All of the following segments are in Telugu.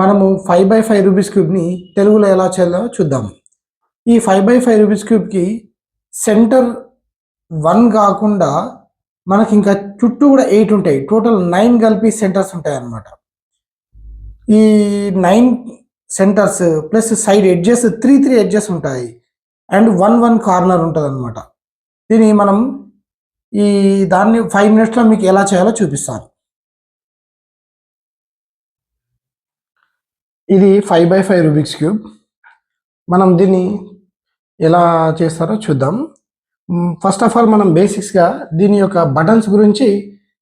మనము 5x5 రూబీస్ క్యూబ్ని తెలుగులో ఎలా చేయాలో చూద్దాం. ఈ 5x5 రూబీస్ క్యూబ్కి సెంటర్ 1 కాకుండా మనకి ఇంకా చుట్టూ కూడా 8 ఉంటాయి. టోటల్ 9 కలిపి సెంటర్స్ ఉంటాయి అన్నమాట. ఈ 9 centres plus side edges 3 edges ఉంటాయి అండ్ 1 కార్నర్ ఉంటుంది అనమాట. దీన్ని మనం దాన్ని 5 మినిట్స్లో మీకు ఎలా చేయాలో చూపిస్తాను. ఇది 5x5 రూబిక్స్ క్యూబ్. మనం దీన్ని ఎలా చేస్తారో చూద్దాం. ఫస్ట్ ఆఫ్ ఆల్ మనం బేసిక్స్గా దీని యొక్క బటన్స్ గురించి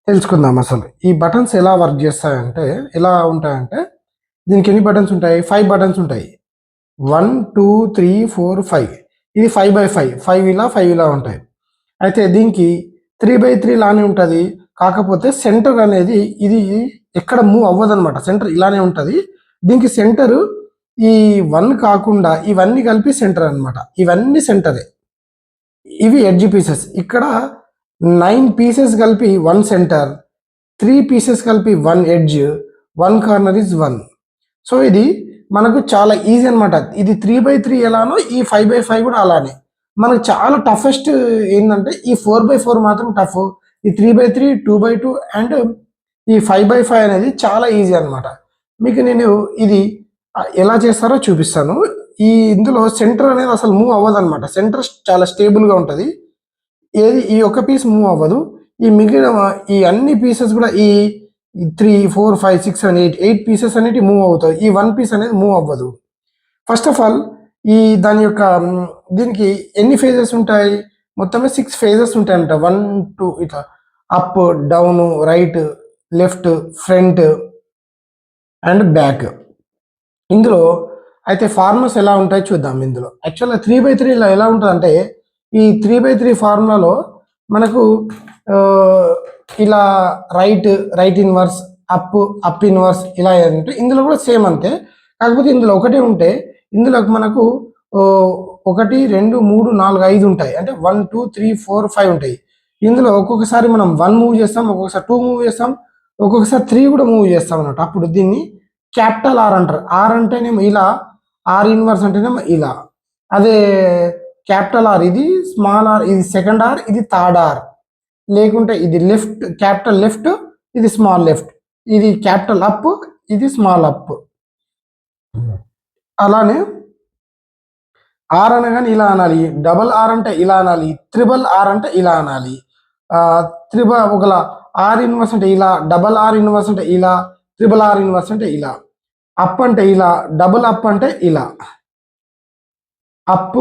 తెలుసుకుందాం. అసలు ఈ బటన్స్ ఎలా వర్క్ చేస్తాయంటే ఎలా ఉంటాయంటే దీనికి ఎన్ని బటన్స్ ఉంటాయి? 5 బటన్స్ ఉంటాయి. 1 2 3 4 5. ఇది 5x5 5 ఇలా 5 ఇలా ఉంటాయి. అయితే దీనికి 3x3 లానే ఉంటుంది. కాకపోతే సెంటర్ అనేది ఇది ఎక్కడ మూవ్ అవ్వదు అనమాట. సెంటర్ ఇలానే ఉంటుంది. దీనికి సెంటర్ ఈ 1 కాకుండా ఇవన్నీ కలిపి సెంటర్ అనమాట. ఇవన్నీ సెంటరే. ఇవి ఎడ్జ్ పీసెస్. ఇక్కడ 9 పీసెస్ కలిపి 1 సెంటర్, 3 పీసెస్ కలిపి 1 ఎడ్జ్, 1 కార్నర్ ఇస్ 1. సో ఇది మనకు చాలా ఈజీ అనమాట. ఇది 3x3 ఎలానో ఈ 5x5 కూడా అలానే. మనకు చాలా టఫెస్ట్ ఏంటంటే ఈ 4x4 మాత్రం టఫ్. ఈ 3x3, 2x2 అండ్ ఈ 5x5 అనేది చాలా ఈజీ అనమాట. మీకు నేను ఇది ఎలా చేస్తారో చూపిస్తాను. ఇందులో సెంటర్ అనేది అసలు మూవ్ అవ్వదు అనమాట. సెంటర్ చాలా స్టేబుల్గా ఉంటుంది. ఈ ఒక్క పీస్ మూవ్ అవ్వదు. ఈ మిగిలిన ఈ అన్ని పీసెస్ కూడా ఈ 3 4 5 6 7 8 పీసెస్ అనేవి మూవ్ అవుతాయి. ఈ 1 పీస్ అనేది మూవ్ అవ్వదు. ఫస్ట్ ఆఫ్ ఆల్ దాని యొక్క దీనికి ఎన్ని ఫేజెస్ ఉంటాయి? మొత్తమే 6 ఫేజెస్ ఉంటాయంట. 1 2 ఇట్లా up down right left front and back. ఇందులో అయితే ఫార్ములాస్ ఎలా ఉంటాయి చూద్దాం. ఇందులో యాక్చువల్గా 3x3 ఎలా ఉంటుంది అంటే ఈ 3x3 ఫార్ములాలో మనకు ఇలా రైట్ ఇన్వర్స్ అప్ ఇన్వర్స్ ఇలా అంటే ఇందులో కూడా సేమ్ అంతే. కాకపోతే ఇందులో ఒకటే ఉంటే ఇందులో మనకు 1 2 3 4 5 ఉంటాయి. అంటే 1 2 3 4 5 ఉంటాయి. ఇందులో ఒక్కొక్కసారి మనం 1 మూవ్ చేస్తాం, ఒక్కొక్కసారి 2 మూవ్ చేస్తాం, ఒక్కొక్కసారి 3 కూడా మూవ్ చేస్తాం అన్నట్టు. అప్పుడు దీన్ని క్యాపిటల్ ఆర్ అంటారు. ఆర్ అంటేనేమో ఇలా, ఆర్ ఇన్వర్స్ అంటేనేమో ఇలా. అదే క్యాపిటల్ ఆర్ ఇది, స్మాల్ ఆర్ ఇది సెకండ్ ఆర్, ఇది థర్డ్ ఆర్. లేకుంటే ఇది లెఫ్ట్ క్యాపిటల్ లెఫ్ట్, ఇది స్మాల్ లెఫ్ట్, ఇది క్యాపిటల్ అప్, ఇది స్మాల్ అప్. అలానే ఆర్ అనగానే ఇలా అనాలి, డబల్ ఆర్ అంటే ఇలా అనాలి, త్రిబల్ ఆర్ అంటే ఇలా అనాలి. ఒకలా ఆర్ ఇన్వర్స్ అంటే ఇలా, డబల్ ఆర్ ఇన్వర్స్ అంటే ఇలా, ట్రిబుల్ ఆర్ ఇన్వర్స్ అంటే ఇలా. అప్ అంటే ఇలా, డబుల్ అప్ అంటే ఇలా. Up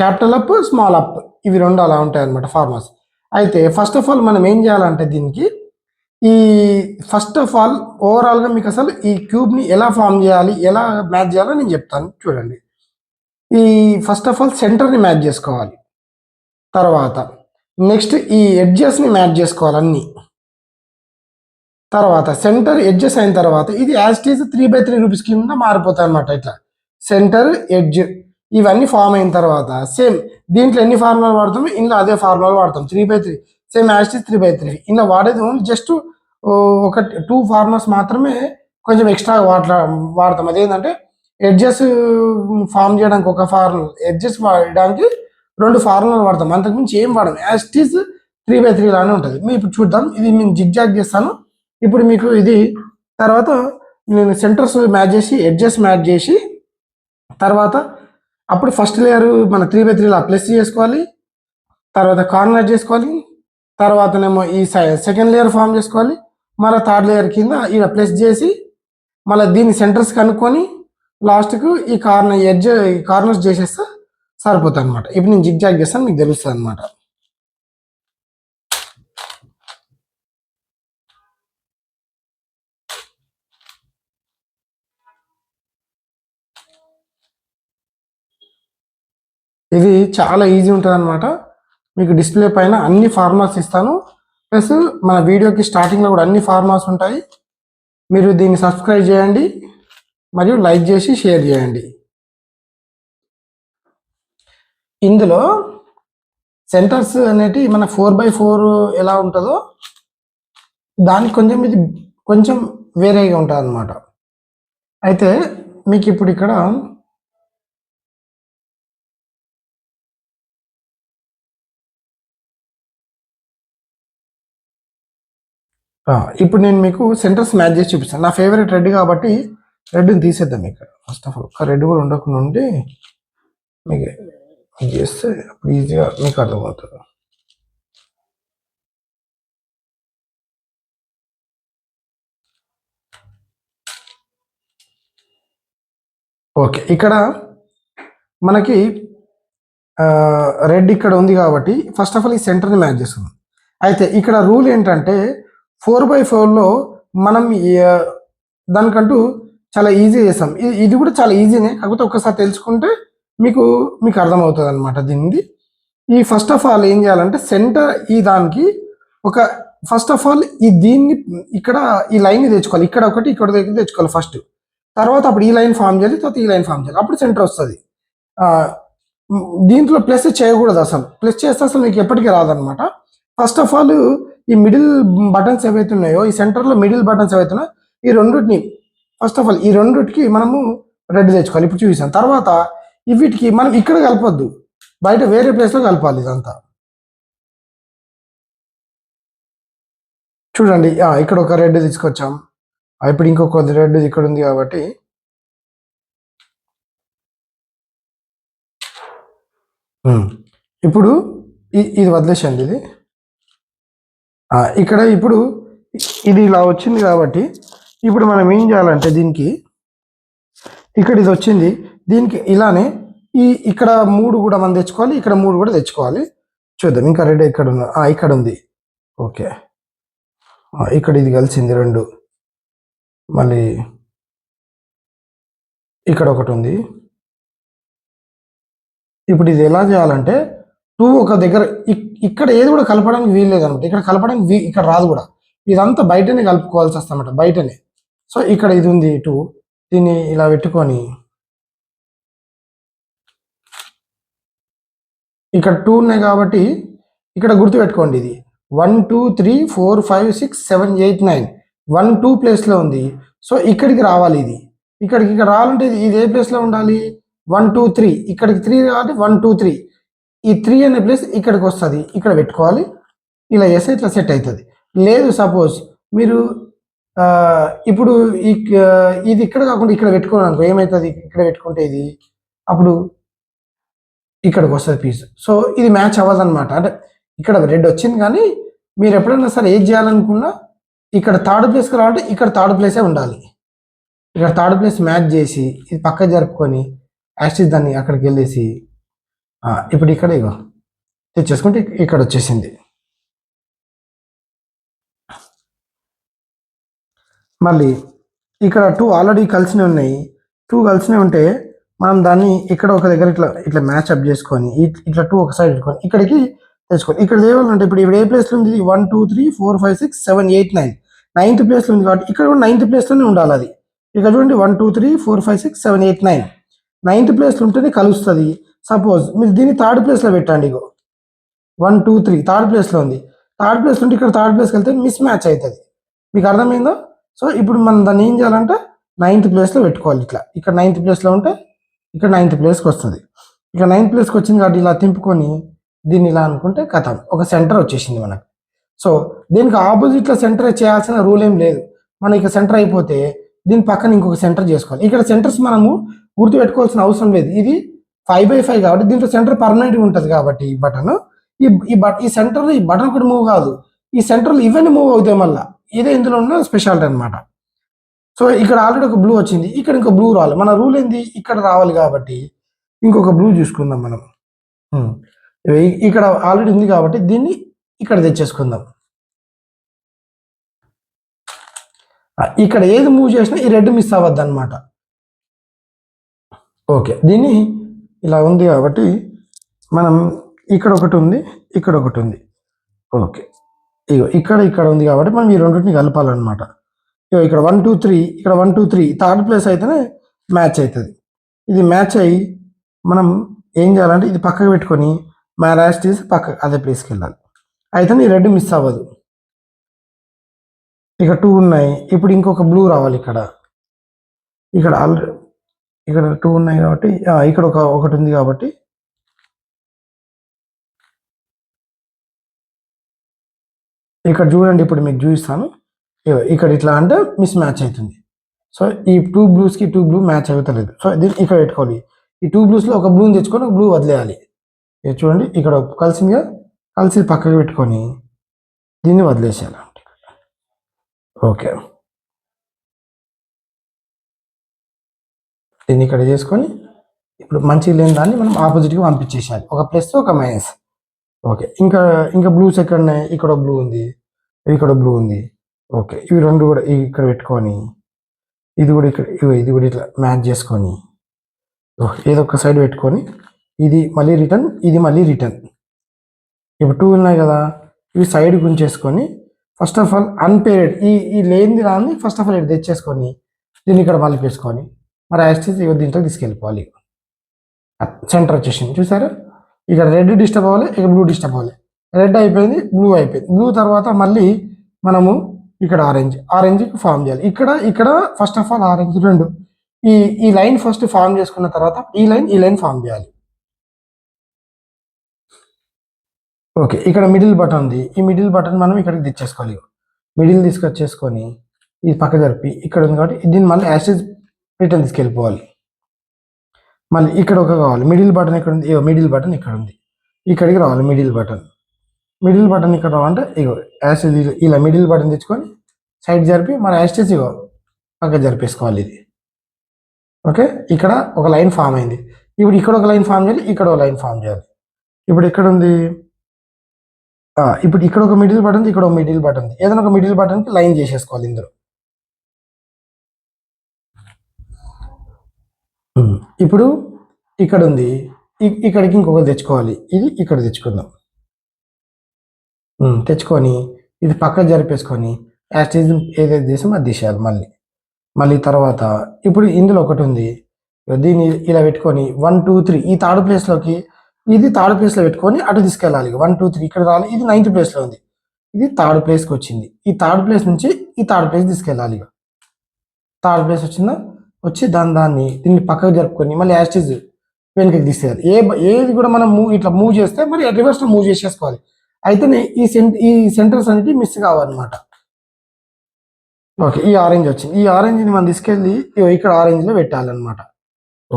capital up small up ఇవి రెండు అలా ఉంటాయి అన్నమాట ఫార్ములాస్. అయితే ఫస్ట్ ఆఫ్ ఆల్ మనం ఏం చేయాలంటే దీనికి ఫస్ట్ ఆఫ్ ఆల్ ఓవరాల్గా మీకు అసలు ఈ క్యూబ్ని ఎలా ఫామ్ చేయాలి, ఎలా మ్యాచ్ చేయాలో నేను చెప్తాను చూడండి. ఫస్ట్ ఆఫ్ ఆల్ సెంటర్ని మ్యాచ్ చేసుకోవాలి. తర్వాత నెక్స్ట్ ఈ ఎడ్జెస్ని మ్యాచ్ చేసుకోవాలి అన్నీ. తర్వాత సెంటర్ ఎడ్జెస్ అయిన తర్వాత ఇది as it is 3x3 rupees కింద మారిపోతాయి అనమాట. ఇట్లా సెంటర్ ఎడ్జ్ ఇవన్నీ ఫామ్ అయిన తర్వాత సేమ్ దీంట్లో ఎన్ని ఫార్ములాలు వాడతామో ఇందులో అదే ఫార్ములాలు వాడతాం. 3x3 same as it is 3x3. ఇందులో వాడేది ఓన్లీ జస్ట్ 2 ఫార్ములాస్ మాత్రమే కొంచెం ఎక్స్ట్రా వాడతాం. అదేంటంటే ఎడ్జెస్ ఫామ్ చేయడానికి ఒక ఫార్ములా, ఎడ్జెస్ వాడడానికి 2 ఫార్ములాలు వాడతాం. అంతకుమించి ఏం వాడము. యాజ్ ఇట్ ఈజ్ 3x3 లానే ఉంటుంది. మేము ఇప్పుడు చూద్దాం. ఇది నేను జిగ్జాగ్ చేస్తాను. ఇప్పుడు మీకు ఇది తర్వాత నేను సెంటర్స్ మ్యాచ్ చేసి ఎడ్జెస్ మ్యాచ్ చేసి తర్వాత అప్పుడు ఫస్ట్ లేయర్ మన 3x3 ప్లస్ చేసుకోవాలి, తర్వాత కార్నర్ చేసుకోవాలి, తర్వాతనేమో ఈ సెకండ్ లేయర్ ఫామ్ చేసుకోవాలి, మళ్ళీ థర్డ్ లేయర్ కింద ఇలా ప్లస్ చేసి మళ్ళీ దీన్ని సెంటర్స్ కనుక్కొని లాస్ట్కు ఈ కార్నర్స్ చేసేస్తే సరిపోతుంది అనమాట. ఇప్పుడు నేను జిగ్జాగ్ చేస్తాను, మీకు తెలుస్తుంది అనమాట. ఇది చాలా ఈజీ ఉంటుంది అనమాట. మీకు డిస్ప్లే పైన అన్ని ఫార్ములాస్ ఇస్తాను. ప్లస్ మన వీడియోకి స్టార్టింగ్లో కూడా అన్ని ఫార్ములాస్ ఉంటాయి. మీరు దీన్ని సబ్స్క్రైబ్ చేయండి మరియు లైక్ చేసి షేర్ చేయండి. ఇందులో సెంటర్స్ అనేటి మన 4x4 ఎలా ఉంటుందో దానికి కొంచెం ఇది కొంచెం వేరేగా ఉంటుంది అనమాట. అయితే మీకు ఇప్పుడు ఇక్కడ ఇప్పుడు నేను మీకు సెంటర్స్ మ్యాచ్ చేసి చూపిస్తాను. నా ఫేవరెట్ రెడ్ కాబట్టి రెడ్ని తీసేద్దాం ఇక్కడ. ఫస్ట్ ఆఫ్ ఆల్ ఒక రెడ్ కూడా ఉండకుండా ఉండి మీకు చేస్తే ఈజీగా మీకు అర్థమవుతుంది. ఓకే, ఇక్కడ మనకి రెడ్ ఇక్కడ ఉంది కాబట్టి ఫస్ట్ ఆఫ్ ఆల్ ఈ సెంటర్ని మ్యాచ్ చేస్తున్నాం. అయితే ఇక్కడ రూల్ ఏంటంటే 4x4లో మనం దానికంటూ చాలా ఈజీ చేస్తాం. ఇది కూడా చాలా ఈజీనే, కాకపోతే ఒక్కసారి తెలుసుకుంటే మీకు మీకు అర్థమవుతుంది అనమాట దీనిది. ఈ ఫస్ట్ ఆఫ్ ఆల్ ఏం చేయాలంటే సెంటర్ ఈ దానికి ఒక ఫస్ట్ ఆఫ్ ఆల్ ఈ దీన్ని ఇక్కడ ఈ లైన్ తెచ్చుకోవాలి. ఇక్కడ ఒకటి ఇక్కడ దగ్గర తెచ్చుకోవాలి ఫస్ట్. తర్వాత అప్పుడు ఈ లైన్ ఫామ్ చేయాలి, తర్వాత ఈ లైన్ ఫామ్ చేయాలి, అప్పుడు సెంటర్ వస్తుంది. దీంట్లో ప్లస్ చేయకూడదు, అసలు ప్లస్ చేస్తే అసలు మీకు ఎప్పటికీ రాదనమాట. ఫస్ట్ ఆఫ్ ఆల్ ఈ మిడిల్ బటన్స్ ఏవైతే ఉన్నాయో, ఈ సెంటర్లో మిడిల్ బటన్స్ ఏవైతే ఉన్నాయో ఈ రెండుటిని ఫస్ట్ ఆఫ్ ఆల్ ఈ రెండుటికి మనము రెడ్ తెచ్చుకోవాలి. ఇప్పుడు చూసాం. తర్వాత వీటికి మనం ఇక్కడ కలపొద్దు, బయట వేరే ప్లేస్లో కలపాలి ఇదంతా. చూడండి, ఇక్కడ ఒక రెడ్ తీసుకొచ్చాం. ఇప్పుడు ఇంకొక రెడ్ ఇక్కడ ఉంది కాబట్టి ఇప్పుడు ఇది వదిలేసండి. ఇది ఇక్కడ ఇప్పుడు ఇది ఇలా వచ్చింది కాబట్టి ఇప్పుడు మనం ఏం చేయాలంటే దీనికి ఇక్కడ ఇది వచ్చింది, దీనికి ఇలానే ఇక్కడ 3 కూడా మనం తెచ్చుకోవాలి, ఇక్కడ 3 కూడా తెచ్చుకోవాలి. చూద్దాం. ఇంకా రెడ్ ఇక్కడ ఉన్న ఇక్కడ ఉంది. ఓకే, ఇక్కడ ఇది కలిసింది 2. మళ్ళీ ఇక్కడ ఒకటి ఉంది. ఇప్పుడు ఇది ఎలా చేయాలంటే 2 ఒక దగ్గర ఇక్కడ ఏది కూడా కలపడానికి వీలు లేదనమాట. ఇక్కడ కలపడానికి ఇక్కడ రాదు కూడా, ఇదంతా బయటనే కలుపుకోవాల్సి వస్తామన్నమాట, బయటనే. సో ఇక్కడ ఇది ఉంది 2, దీన్ని ఇలా పెట్టుకొని ఇక్కడ 2 ఉన్నాయి కాబట్టి ఇక్కడ గుర్తు పెట్టుకోండి. ఇది 1 2 3 4 5 6 7 8 9 1 2 ప్లేస్లో ఉంది. సో ఇక్కడికి రావాలి. ఇక్కడ రావాలంటే ఇది ఏ ప్లేస్లో ఉండాలి? 1 2 3, ఇక్కడికి 3 కాబట్టి 1 2 3, ఈ 3 అనే ప్లేస్ ఇక్కడికి వస్తుంది, ఇక్కడ పెట్టుకోవాలి. ఇలా చేస్తే ఇట్లా సెట్ అవుతుంది. లేదు సపోజ్ మీరు ఇప్పుడు ఇది ఇక్కడ కాకుండా ఇక్కడ పెట్టుకోవాలి అనుకో, ఏమవుతుంది? ఇక్కడ పెట్టుకుంటే ఇది అప్పుడు ఇక్కడికి వస్తుంది పీస్. సో ఇది మ్యాచ్ అవ్వదన్నమాట. అంటే ఇక్కడ రెడ్ వచ్చింది, కానీ మీరు ఎప్పుడైనా సరే ఏది చేయాలనుకున్నా ఇక్కడ థర్డ్ ప్లేస్కి రావాలంటే ఇక్కడ థర్డ్ ప్లేసే ఉండాలి. ఇక్కడ థర్డ్ ప్లేస్ మ్యాచ్ చేసి ఇది పక్క జరుపుకొని యాక్చువల్లీ దాన్ని అక్కడికి వెళ్ళేసి ఇప్పుడు ఇక్కడ ఇగో తెచ్చేసుకుంటే ఇక్కడ వచ్చేసింది. మళ్ళీ ఇక్కడ 2 ఆల్రెడీ కలిసినవి ఉన్నాయి. 2 కలిసినవి ఉంటే మనం దాన్ని ఇక్కడ ఒక దగ్గర ఇట్లా మ్యాచ్ అప్ చేసుకొని ఇట్లా 2 ఒక సైడ్ పెట్టుకొని ఇక్కడికి తెచ్చుకోవాలి. ఇక్కడ ఏమన్నా ఇప్పుడు ఏ ప్లేస్లో ఉంది? 1 2 3 4 5 6 7 8 9 9th ప్లేస్లో ఉంది కాబట్టి ఇక్కడ కూడా 9th ప్లేస్లోనే ఉండాలి. అది ఇక్కడ చూడండి 1 2 3 4 5 6 7 8 9 9th ప్లేస్లో ఉంటేనే కలుస్తుంది. సపోజ్ మీరు దీన్ని థర్డ్ ప్లేస్లో పెట్టండి. ఇగో 1 2 3 థర్డ్ ప్లేస్లో ఉంది. థర్డ్ ప్లేస్ ఉంటే ఇక్కడ థర్డ్ ప్లేస్కి వెళ్తే మిస్ మ్యాచ్ అవుతుంది. మీకు అర్థమైందో? సో ఇప్పుడు మనం దాన్ని ఏం చేయాలంటే 9th ప్లేస్లో పెట్టుకోవాలి. ఇక్కడ 9th ప్లేస్లో ఉంటే ఇక్కడ 9th ప్లేస్కి వస్తుంది. ఇక 9th ప్లేస్కి వచ్చింది కాబట్టి ఇలా తింపుకొని దీన్ని ఇలా అనుకుంటే కథం ఒక సెంటర్ వచ్చేసింది మనకు. సో దీనికి ఆపోజిట్లో సెంటర్ చేయాల్సిన రూల్ ఏం లేదు. మనం ఇక సెంటర్ అయిపోతే దీని పక్కన ఇంకొక సెంటర్ చేసుకోవాలి. ఇక్కడ సెంటర్స్ మనము గుర్తు పెట్టుకోవాల్సిన అవసరం లేదు. ఇది 5x5 కాబట్టి దీంట్లో సెంటర్ పర్మనెంట్గా ఉంటుంది కాబట్టి ఈ బటన్ ఈ సెంటర్లో ఈ బటన్ కూడా మూవ్ కాదు, ఈ సెంటర్లో ఇవన్నీ మూవ్ అవుతాయి. మళ్ళీ ఇదే ఇందులో ఉన్న స్పెషాలిటీ అనమాట. సో ఇక్కడ ఆల్రెడీ ఒక బ్లూ వచ్చింది, ఇక్కడ ఇంకో బ్లూ రావాలి. మన రూల్ ఏంది? ఇక్కడ రావాలి కాబట్టి ఇంకొక బ్లూ చూసుకుందాం మనం. ఇక్కడ ఆల్రెడీ ఉంది కాబట్టి దీన్ని ఇక్కడ తెచ్చేసుకుందాం. ఇక్కడ ఏది మూవ్ చేసినా ఈ రెడ్ మిస్ అవ్వద్దు అనమాట. ఓకే, దీన్ని ఇలా ఉంది కాబట్టి మనం ఇక్కడ ఒకటి ఉంది, ఇక్కడ ఒకటి ఉంది. ఓకే, ఇగో ఇక్కడ ఉంది కాబట్టి మనం ఈ రెండింటిని కలపాలన్నమాట. ఇగో ఇక్కడ 1 2 3, ఇక్కడ 1 2 3 థర్డ్ ప్లేస్ అయితేనే మ్యాచ్ అవుతుంది. ఇది మ్యాచ్ అయ్యి మనం ఏం చేయాలంటే ఇది పక్కకు పెట్టుకొని మ్యాచ్ తీసి పక్క అదే ప్లేస్కి వెళ్ళాలి. అయితే ఈ రెడ్ మిస్ అవ్వదు. ఇక 2 ఉన్నాయి. ఇప్పుడు ఇంకొక బ్లూ రావాలి. ఇక్కడ ఇక్కడ ఆల్రెడీ ఇక్కడ 2 ఉన్నాయి కాబట్టి ఇక్కడ ఒకటి ఉంది కాబట్టి ఇక్కడ చూడండి, ఇప్పుడు మీకు చూపిస్తాను. ఇక్కడ ఇట్లా అంటే మిస్ మ్యాచ్ అవుతుంది. సో ఈ 2 బ్లూస్కి 2 బ్లూ మ్యాచ్ అవుతలేదు. సో దీన్ని ఇక్కడ పెట్టుకోవాలి. ఈ 2 బ్లూస్లో ఒక బ్లూని తెచ్చుకొని ఒక బ్లూ వదిలేయాలి. ఇది చూడండి, ఇక్కడ కలిసిందిగా, కలిసి పక్కకు పెట్టుకొని దీన్ని వదిలేసేయాలి. ఓకే, దీన్ని ఇక్కడ చేసుకొని ఇప్పుడు మంచిగా లేని దాన్ని మనం ఆపోజిట్గా పంపించేసేయాలి. ఒక ప్లస్ ఒక మైనస్. ఓకే, ఇంకా బ్లూస్ ఎక్కడ ఉన్నాయి? ఇక్కడ బ్లూ ఉంది, ఇక్కడ బ్లూ ఉంది. ఓకే, ఇవి రెండు కూడా ఇక్కడ పెట్టుకొని ఇది కూడా ఇక్కడ, ఇది కూడా ఇట్లా మ్యాచ్ చేసుకొని ఏదో ఒక సైడ్ పెట్టుకొని ఇది మళ్ళీ రిటర్న్, ఇది మళ్ళీ రిటర్న్. ఇప్పుడు 2 ఉన్నాయి కదా, ఇవి సైడ్ గుంచేసుకొని ఫస్ట్ ఆఫ్ ఆల్ అన్పేర్డ్ ఈ లేనిది రాని ఫస్ట్ ఆఫ్ ఆల్ ఇక్కడ తెచ్చేసుకొని దీన్ని ఇక్కడ మళ్ళీ వేసుకొని మరి యాస్టిస్ దీంట్లో తీసుకెళ్ళిపోవాలి. సెంటర్ వచ్చేసింది చూసారా? ఇక్కడ రెడ్ డిస్టర్బ్ అవ్వాలి, ఇక్కడ బ్లూ డిస్టర్బ్ అవ్వాలి. రెడ్ అయిపోయింది, బ్లూ అయిపోయింది. బ్లూ తర్వాత మళ్ళీ మనము ఇక్కడ ఆరెంజ్ ఫామ్ చేయాలి. ఇక్కడ ఫస్ట్ ఆఫ్ ఆల్ ఆరెంజ్ రెండు ఈ లైన్ ఫస్ట్ ఫామ్ చేసుకున్న తర్వాత ఈ లైన్ ఫామ్ చేయాలి. ఓకే, ఇక్కడ మిడిల్ బటన్ ఉంది. ఈ మిడిల్ బటన్ మనం ఇక్కడికి తెచ్చేసుకోవాలి. మిడిల్ తీసుకొచ్చేసుకొని ఇది పక్క జరిపి ఇక్కడ ఉంది కాబట్టి దీన్ని మళ్ళీ యాస్టిస్ రిటర్న్ తీసుకెళ్ళిపోవాలి. మళ్ళీ ఇక్కడ ఒక కావాలి. మిడిల్ బటన్ ఇక్కడ ఉంది, మిడిల్ బటన్ ఇక్కడ ఉంది. ఇక్కడికి రావాలి మిడిల్ బటన్ ఇక్కడ రావాలంటే ఇగో యాస్టిస్ ఇలా మిడిల్ బటన్ తెచ్చుకొని సైడ్ జరిపి మరి యాస్టిస్ ఇగో పక్క జరిపేసుకోవాలి. ఇది ఓకే, ఇక్కడ ఒక లైన్ ఫామ్ అయింది. ఇప్పుడు ఇక్కడ ఒక లైన్ ఫామ్ చేయాలి, ఇక్కడ ఒక లైన్ ఫామ్ చేయాలి. ఇప్పుడు ఎక్కడ ఉంది? ఇప్పుడు ఇక్కడ ఒక మిడిల్ బటన్, ఇక్కడ ఒక మిడిల్ బటన్. ఏదైనా ఒక మిడిల్ బటన్కి లైన్ చేసేసుకోవాలి ఇందులో. ఇప్పుడు ఇక్కడ ఉంది, ఇక్కడికి ఇంకొకటి తెచ్చుకోవాలి. ఇది ఇక్కడ తెచ్చుకుందాం. తెచ్చుకొని ఇది పక్క జరిపేసుకొని యాస్టిజ్ ఏదైతే చేసామో అది తీసేయాలి. మళ్ళీ తర్వాత ఇప్పుడు ఇందులో ఒకటి ఉంది, దీన్ని ఇలా పెట్టుకొని 1 2 3 ఈ థర్డ్ ప్లేస్లోకి, ఇది థర్డ్ ప్లేస్లో పెట్టుకొని అటు తీసుకెళ్ళాలి. 1 2 3 ఇక్కడ రావాలి. ఇది 9th ప్లేస్లో ఉంది, ఇది థర్డ్ ప్లేస్కి వచ్చింది. ఈ థర్డ్ ప్లేస్ నుంచి ఈ థర్డ్ ప్లేస్ తీసుకెళ్ళాలి. థర్డ్ ప్లేస్ వచ్చిందా? వచ్చి దీన్ని పక్కకు జరుపుకొని మళ్ళీ యాస్టిజ్ వెనుకకి తీసేయాలి. ఏది కూడా మనం ఇట్లా మూవ్ చేస్తే మరి రివర్స్లో మూవ్ చేసేసుకోవాలి. అయితేనే ఈ సెంటర్స్ అనేవి మిస్ కావాలన్నమాట. ఓకే, ఈ ఆరెంజ్ వచ్చింది. ఈ ఆరెంజ్ని మనం తీసుకెళ్ళి ఇక్కడ ఆరెంజ్లో పెట్టాలన్నమాట.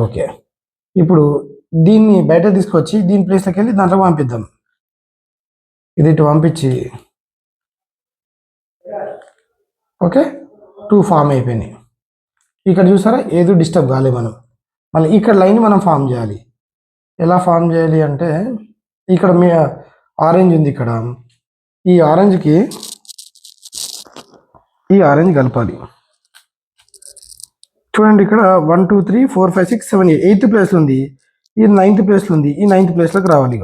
ఓకే, ఇప్పుడు దీన్ని బయట తీసుకొచ్చి దీని ప్లేస్లోకి వెళ్ళి దాంట్లో పంపిద్దాం. ఇది ఇటు పంపించి ఓకే 2 ఫామ్ అయిపోయినాయి. ఇక్కడ చూసారా, ఏదో డిస్టర్బ్ కాలే. మనం మళ్ళీ ఇక్కడ లైన్ మనం ఫామ్ చేయాలి. ఎలా ఫామ్ చేయాలి అంటే ఇక్కడ మీ ఆరెంజ్ ఉంది, ఇక్కడ ఈ ఆరెంజ్కి ఈ ఆరెంజ్ కలపాలి. చూడండి, ఇక్కడ 1 2 3 4 5 6 7 8th ప్లేస్లో ఉంది, ఇది 9th ప్లేస్లో ఉంది. ఈ 9th ప్లేస్లోకి రావాలి.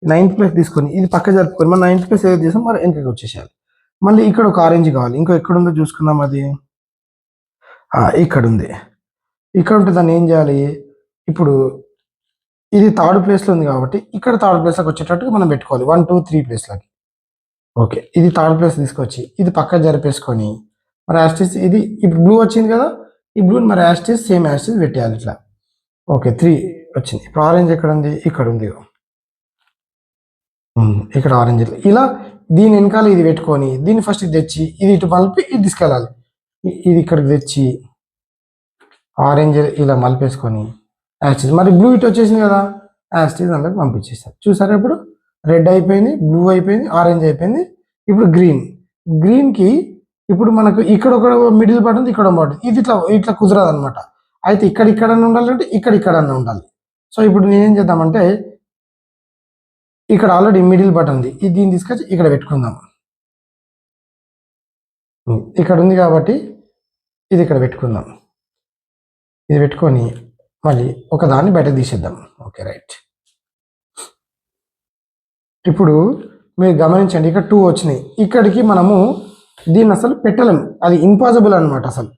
9th ప్లేస్ తీసుకొని ఇది పక్క జరుపుకొని మన 9th ప్లేస్ ఏదో చేసాం మరి వెనకకి వచ్చేసేయాలి. మళ్ళీ ఇక్కడ ఒక ఆరెంజ్ కావాలి. ఇంకో ఎక్కడుందో చూసుకుందాం. అది ఇక్కడ ఉంది. ఇక్కడ ఉంటే దాన్ని ఏం చేయాలి? ఇప్పుడు ఇది థర్డ్ ప్లేస్లో ఉంది కాబట్టి ఇక్కడ థర్డ్ ప్లేస్లోకి వచ్చేటట్టుగా మనం పెట్టుకోవాలి. 1 2 3 ప్లేస్లోకి. ఓకే, ఇది థర్డ్ ప్లేస్ తీసుకొచ్చి ఇది పక్క జరిపేసుకొని మరి యాస్టిస్ ఇది ఇప్పుడు బ్లూ వచ్చింది కదా, ఈ బ్లూని మరి యాస్టిస్ సేమ్ యాస్టిస్ పెట్టేయాలి ఇట్లా. ఓకే, 3 వచ్చింది. ఇప్పుడు ఆరెంజ్ ఎక్కడ ఉంది? ఇక్కడ ఉంది. ఇక్కడ ఆరెంజ్ ఇలా దీని వెనకాల ఇది పెట్టుకొని దీన్ని ఫస్ట్ ఇది తెచ్చి ఇది ఇటు మలిపి ఇది తీసుకెళ్ళాలి. ఇది ఇక్కడికి తెచ్చి ఆరెంజ్ ఇలా మలిపేసుకొని యాస్టిస్ మరి బ్లూ ఇటు వచ్చేసింది కదా, యాస్టిస్ అందులోకి పంపించేస్తారు. చూసారా, ఇప్పుడు రెడ్ అయిపోయింది, బ్లూ అయిపోయింది, ఆరెంజ్ అయిపోయింది. ఇప్పుడు గ్రీన్కి ఇప్పుడు మనకు ఇక్కడ ఒక మిడిల్ బటన్, ఇక్కడ బటన్, ఇది ఇట్లా కుదరదు అనమాట. అయితే ఇక్కడ ఉండాలంటే ఇక్కడ ఉండాలి. సో ఇప్పుడు నేనేం చేద్దామంటే ఇక్కడ ఆల్రెడీ మిడిల్ బటన్ ఉంది, ఇది దీన్ని తీసుకొచ్చి ఇక్కడ పెట్టుకుందాం. ఇక్కడ ఉంది కాబట్టి ఇది ఇక్కడ పెట్టుకుందాం. ఇది పెట్టుకొని మళ్ళీ ఒకదాన్ని బయటకు తీసేద్దాం. Okay, right. ఇప్పుడు మీరు గమనించండి, ఇక్కడ 2 వచ్చినాయి. ఇక్కడికి మనము దీన్ని అసలు పెట్టలేం, అది ఇంపాసిబుల్ అనమాట అసలు.